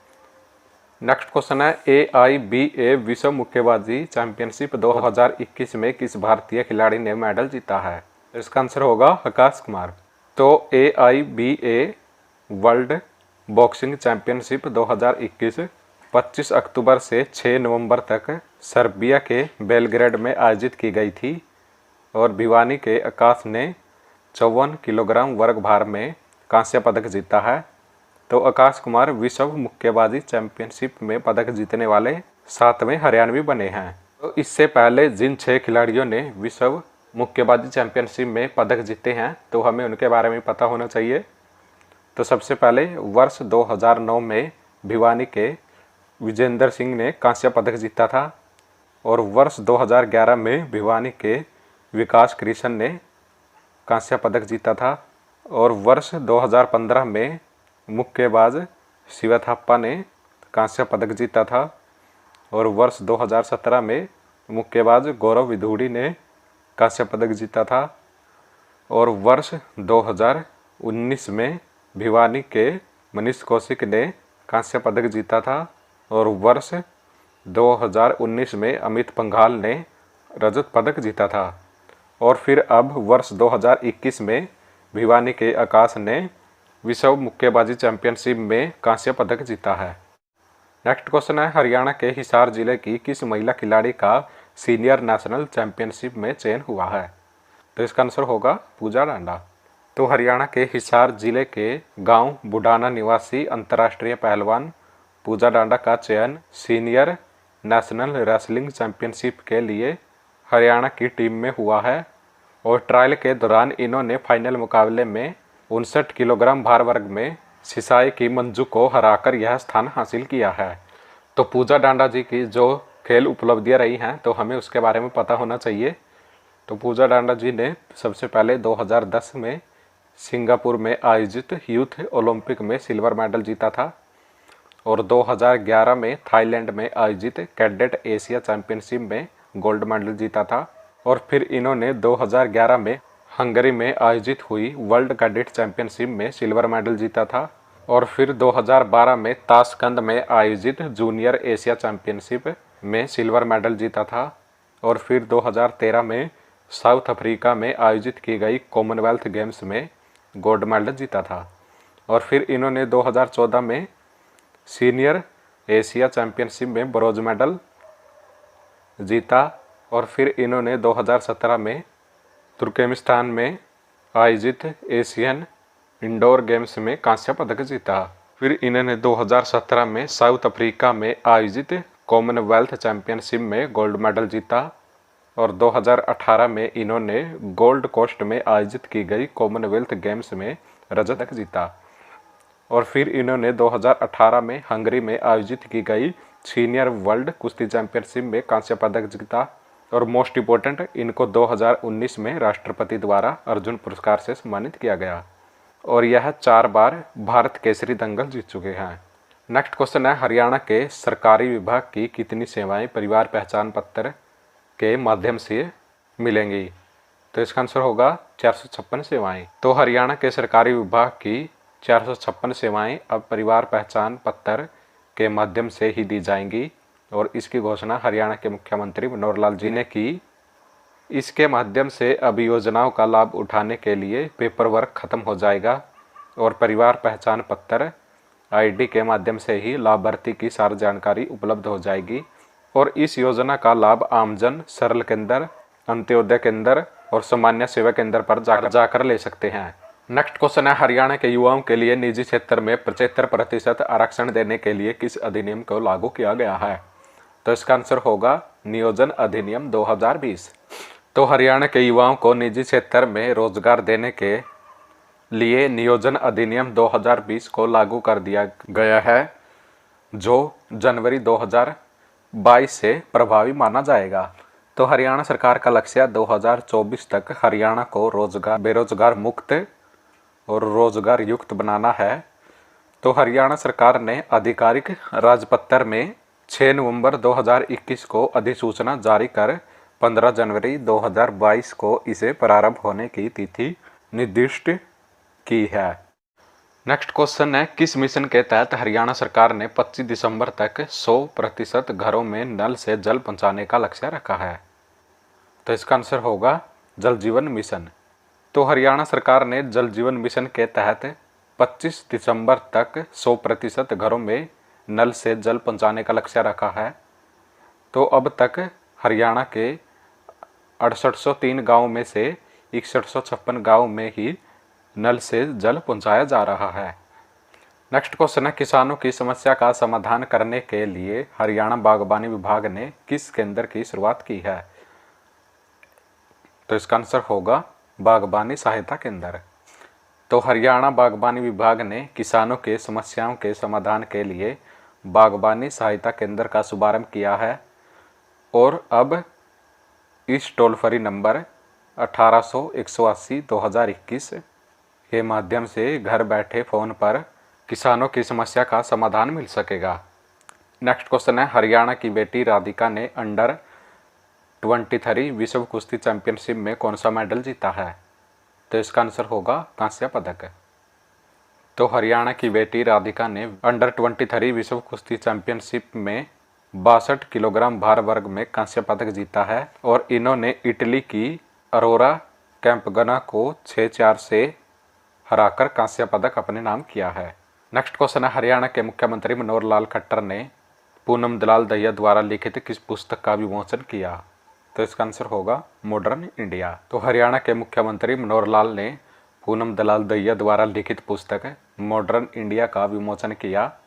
नेक्स्ट क्वेश्चन है, AIBA विश्व मुक्केबाजी चैंपियनशिप 2021 में किस भारतीय खिलाड़ी ने मेडल जीता है? इसका आंसर होगा आकाश कुमार। तो AIBA वर्ल्ड बॉक्सिंग चैंपियनशिप 2021 25 अक्टूबर से 6 नवंबर तक सर्बिया के बेलग्रेड में आयोजित की गई थी और भिवानी के आकाश ने 54 किलोग्राम वर्ग भार में कांस्य पदक जीता है। तो आकाश कुमार विश्व मुक्केबाजी चैंपियनशिप में पदक जीतने वाले 7वें हरियाणवी बने हैं। तो इससे पहले जिन 6 खिलाड़ियों ने विश्व मुक्केबाजी चैंपियनशिप में पदक जीते हैं तो हमें उनके बारे में पता होना चाहिए। तो सबसे पहले वर्ष 2009 में भिवानी के विजेंद्र सिंह ने कांस्य पदक जीता था और वर्ष 2011 में भिवानी के विकास कृष्ण ने कांस्य पदक जीता था और वर्ष 2015 में मुक्केबाज शिव थाप्पा ने कांस्य पदक जीता था और वर्ष 2017 में मुक्केबाज गौरव विधूड़ी ने कांस्य पदक जीता था और वर्ष 2019 में भिवानी के मनीष कौशिक ने कांस्य पदक जीता था और वर्ष 2019 में अमित पंघाल ने रजत पदक जीता था और फिर अब वर्ष 2021 में भिवानी के आकाश ने विश्व मुक्केबाजी चैंपियनशिप में कांस्य पदक जीता है। नेक्स्ट क्वेश्चन है, हरियाणा के हिसार जिले की किस महिला खिलाड़ी का सीनियर नेशनल चैंपियनशिप में चयन हुआ है? तो इसका आंसर होगा पूजा डांडा। तो हरियाणा के हिसार जिले के गांव बुढ़ाना निवासी अंतर्राष्ट्रीय पहलवान पूजा डांडा का चयन सीनियर नेशनल रेसलिंग चैंपियनशिप के लिए हरियाणा की टीम में हुआ है और ट्रायल के दौरान इन्होंने फाइनल मुकाबले में 59 किलोग्राम भार वर्ग में सिसाई की मंजू को हराकर यह स्थान हासिल किया है। तो पूजा डांडा जी की जो खेल उपलब्धियां रही हैं तो हमें उसके बारे में पता होना चाहिए। तो पूजा डांडा जी ने सबसे पहले 2010 में सिंगापुर में आयोजित यूथ ओलंपिक में सिल्वर मेडल जीता था और 2011 में थाईलैंड में आयोजित कैडेट एशिया चैंपियनशिप में गोल्ड मेडल जीता था और फिर इन्होंने 2011 में हंगरी में आयोजित हुई वर्ल्ड कैडेट चैंपियनशिप में सिल्वर मेडल जीता था और फिर 2012 में ताशकंद में आयोजित जूनियर एशिया चैंपियनशिप में सिल्वर मेडल जीता था और फिर 2013 में साउथ अफ्रीका में आयोजित की गई कॉमनवेल्थ गेम्स में गोल्ड मेडल जीता था और फिर इन्होंने 2014 में सीनियर एशिया चैंपियनशिप में ब्रोंज मेडल जीता और फिर इन्होंने 2017 में तुर्कमेनिस्तान में आयोजित एशियन इंडोर गेम्स में कांस्य पदक जीता। फिर इन्होंने 2017 में साउथ अफ्रीका में आयोजित कॉमनवेल्थ चैंपियनशिप में गोल्ड मेडल जीता और 2018 में इन्होंने गोल्ड कोस्ट में आयोजित की गई कॉमनवेल्थ गेम्स में रजत पदक जीता और फिर इन्होंने 2018 में हंगरी में आयोजित की गई सीनियर वर्ल्ड कुश्ती चैंपियनशिप में कांस्य पदक जीता और मोस्ट इम्पोर्टेंट इनको 2019 में राष्ट्रपति द्वारा अर्जुन पुरस्कार से सम्मानित किया गया और यह 4 बार भारत केसरी दंगल जीत चुके हैं। नेक्स्ट क्वेश्चन है, हरियाणा के सरकारी विभाग की कितनी सेवाएं परिवार पहचान पत्र के माध्यम से मिलेंगी? तो इसका आंसर होगा 456 सेवाएं। तो हरियाणा के सरकारी विभाग की 456 सेवाएं अब परिवार पहचान पत्र के माध्यम से ही दी जाएंगी और इसकी घोषणा हरियाणा के मुख्यमंत्री मनोहर लाल जी ने की। इसके माध्यम से अब योजनाओं का लाभ उठाने के लिए पेपर वर्क खत्म हो जाएगा और परिवार पहचान पत्र आईडी के माध्यम से ही लाभार्थी की सारी जानकारी उपलब्ध हो जाएगी और इस योजना का लाभ आमजन सरल केंद्र, अंत्योदय केंद्र और सामान्य सेवा केंद्र पर जाकर ले सकते हैं। नेक्स्ट क्वेश्चन है, हरियाणा के युवाओं के लिए निजी क्षेत्र में 75% आरक्षण देने के लिए किस अधिनियम को लागू किया गया है? तो इसका आंसर होगा नियोजन अधिनियम 2020। तो हरियाणा के युवाओं को निजी क्षेत्र में रोजगार देने के लिए नियोजन अधिनियम 2020 को लागू कर दिया गया है जो जनवरी 2022 से प्रभावी माना जाएगा। तो हरियाणा सरकार का लक्ष्य 2024 तक हरियाणा को बेरोजगार मुक्त और रोजगार युक्त बनाना है। तो हरियाणा सरकार ने आधिकारिक राजपत्र में 6 नवंबर 2021 को अधिसूचना जारी कर 15 जनवरी 2022 को इसे प्रारंभ होने की तिथि निर्दिष्ट की है। नेक्स्ट क्वेश्चन है, किस मिशन के तहत हरियाणा सरकार ने 25 दिसंबर तक 100% घरों में नल से जल पहुंचाने का लक्ष्य रखा है? तो इसका आंसर होगा जल जीवन मिशन। तो हरियाणा सरकार ने जल जीवन मिशन के तहत 25 दिसंबर तक 100% घरों में नल से जल पहुंचाने का लक्ष्य रखा है। तो अब तक हरियाणा के 6803 गाँव में से 6156 गाँव में ही नल से जल पहुंचाया जा रहा है। नेक्स्ट क्वेश्चन है, किसानों की समस्या का समाधान करने के लिए हरियाणा बागवानी विभाग ने किस केंद्र की शुरुआत की है? तो इसका आंसर होगा बागवानी सहायता केंद्र। तो हरियाणा बागवानी विभाग ने किसानों के समस्याओं के समाधान के लिए बागवानी सहायता केंद्र का शुभारंभ किया है और अब इस टोल फ्री नंबर 1800-180-2021 के माध्यम से घर बैठे फ़ोन पर किसानों की समस्या का समाधान मिल सकेगा। नेक्स्ट क्वेश्चन है, हरियाणा की बेटी राधिका ने अंडर 23 विश्व कुश्ती चैंपियनशिप में कौन सा मेडल जीता है? तो इसका आंसर होगा कांस्य पदक। तो हरियाणा की बेटी राधिका ने अंडर 23 विश्व कुश्ती चैंपियनशिप में 62 किलोग्राम भार वर्ग में कांस्य पदक जीता है और इन्होंने इटली की अरोरा कैंपगना को 6-4 से हराकर कांस्य पदक अपने नाम किया है। नेक्स्ट क्वेश्चन है, हरियाणा के मुख्यमंत्री मनोहर लाल खट्टर ने पूनम दलाल दहिया द्वारा लिखित किस पुस्तक का विमोचन किया? तो इसका आंसर होगा मॉडर्न इंडिया। तो हरियाणा के मुख्यमंत्री मनोहर लाल ने पूनम दलाल दहिया द्वारा लिखित पुस्तक मॉडर्न इंडिया का विमोचन किया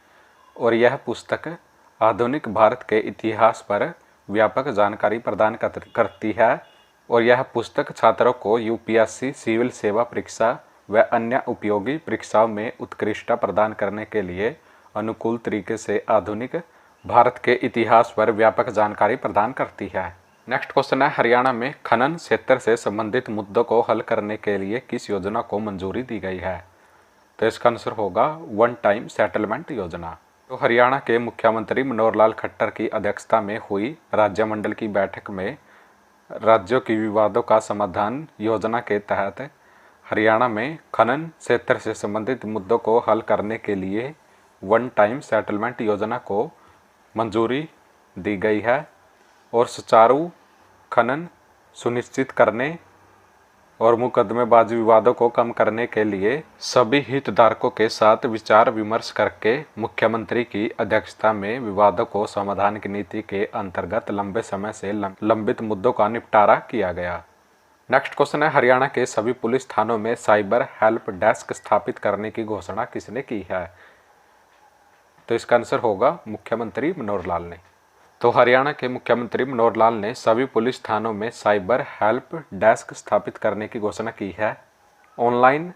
और यह पुस्तक आधुनिक भारत के इतिहास पर व्यापक जानकारी प्रदान करती है और यह पुस्तक छात्रों को यूपीएससी सिविल सेवा परीक्षा व अन्य उपयोगी परीक्षाओं में उत्कृष्टता प्रदान करने के लिए अनुकूल तरीके से आधुनिक भारत के इतिहास पर व्यापक जानकारी प्रदान करती है। नेक्स्ट क्वेश्चन है, हरियाणा में खनन क्षेत्र से संबंधित मुद्दों को हल करने के लिए किस योजना को मंजूरी दी गई है? तो इसका आंसर होगा वन टाइम सेटलमेंट योजना। तो हरियाणा के मुख्यमंत्री मनोहर लाल खट्टर की अध्यक्षता में हुई राज्यमंडल की बैठक में राज्यों की विवादों का समाधान योजना के तहत हरियाणा में खनन क्षेत्र से संबंधित मुद्दों को हल करने के लिए वन टाइम सेटलमेंट योजना को मंजूरी दी गई है और सुचारू खनन सुनिश्चित करने और मुकदमेबाजी विवादों को कम करने के लिए सभी हितधारकों के साथ विचार विमर्श करके मुख्यमंत्री की अध्यक्षता में विवादों को समाधान की नीति के अंतर्गत लंबे समय से लंबित मुद्दों का निपटारा किया गया। नेक्स्ट क्वेश्चन है, हरियाणा के सभी पुलिस थानों में साइबर हेल्प डेस्क स्थापित करने की घोषणा किसने की है? तो इसका आंसर होगा मुख्यमंत्री मनोहर लाल ने। तो हरियाणा के मुख्यमंत्री मनोहर लाल ने सभी पुलिस थानों में साइबर हेल्प डेस्क स्थापित करने की घोषणा की है। ऑनलाइन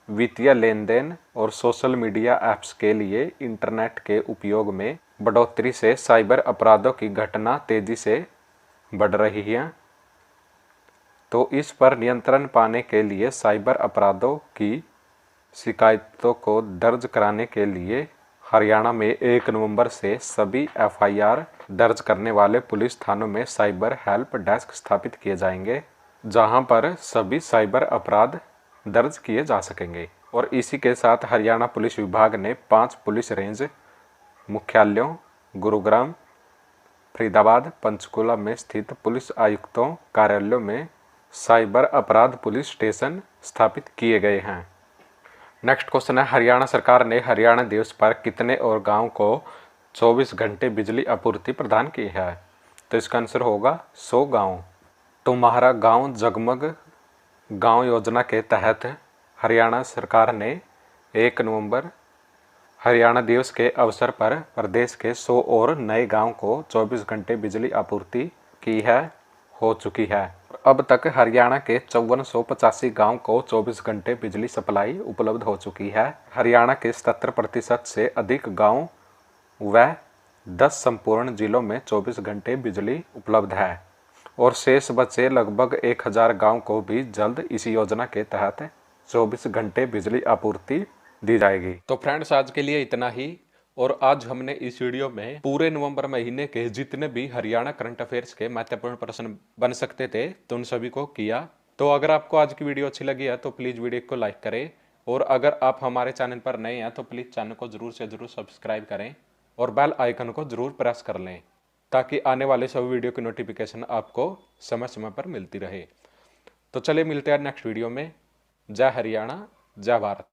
वित्तीय लेन देन और सोशल मीडिया ऐप्स के लिए इंटरनेट के उपयोग में बढ़ोतरी से साइबर अपराधों की घटना तेजी से बढ़ रही है। तो इस पर नियंत्रण पाने के लिए साइबर अपराधों की शिकायतों को दर्ज कराने के लिए हरियाणा में 1 नवंबर से सभी एफआईआर दर्ज करने वाले पुलिस थानों में साइबर हेल्प डेस्क स्थापित किए जाएंगे, जहां पर सभी साइबर अपराध दर्ज किए जा सकेंगे। और इसी के साथ हरियाणा पुलिस विभाग ने 5 पुलिस रेंज मुख्यालयों गुरुग्राम, फरीदाबाद, पंचकुला में स्थित पुलिस आयुक्तों कार्यालयों में साइबर अपराध पुलिस स्टेशन स्थापित किए गए हैं। नेक्स्ट क्वेश्चन है, हरियाणा सरकार ने हरियाणा दिवस पर कितने और गांव को 24 घंटे बिजली आपूर्ति प्रदान की है? तो इसका आंसर होगा 100 गांव। तुम्हारा गांव जगमग गांव योजना के तहत हरियाणा सरकार ने 1 नवंबर हरियाणा दिवस के अवसर पर प्रदेश के 100 और नए गांव को 24 घंटे बिजली आपूर्ति की हो चुकी है। अब तक हरियाणा के 5485 गांव को 24 घंटे बिजली सप्लाई उपलब्ध हो चुकी है। हरियाणा के 77% से अधिक गांव व 10 संपूर्ण जिलों में 24 घंटे बिजली उपलब्ध है और शेष बचे लगभग 1000 गांव को भी जल्द इस योजना के तहत 24 घंटे बिजली आपूर्ति दी जाएगी। तो फ्रेंड्स, आज के लिए इतना ही। और आज हमने इस वीडियो में पूरे नवंबर महीने के जितने भी हरियाणा करंट अफेयर्स के महत्वपूर्ण प्रश्न बन सकते थे तो उन सभी को किया। तो अगर आपको आज की वीडियो अच्छी लगी है तो प्लीज़ वीडियो को लाइक करें और अगर आप हमारे चैनल पर नए हैं तो प्लीज़ चैनल को जरूर से जरूर सब्सक्राइब करें और बेल आइकन को जरूर प्रेस कर लें ताकि आने वाले सभी वीडियो की नोटिफिकेशन आपको समय समय पर मिलती रहे। तो चलिए मिलते हैं नेक्स्ट वीडियो में। जय हरियाणा, जय भारत।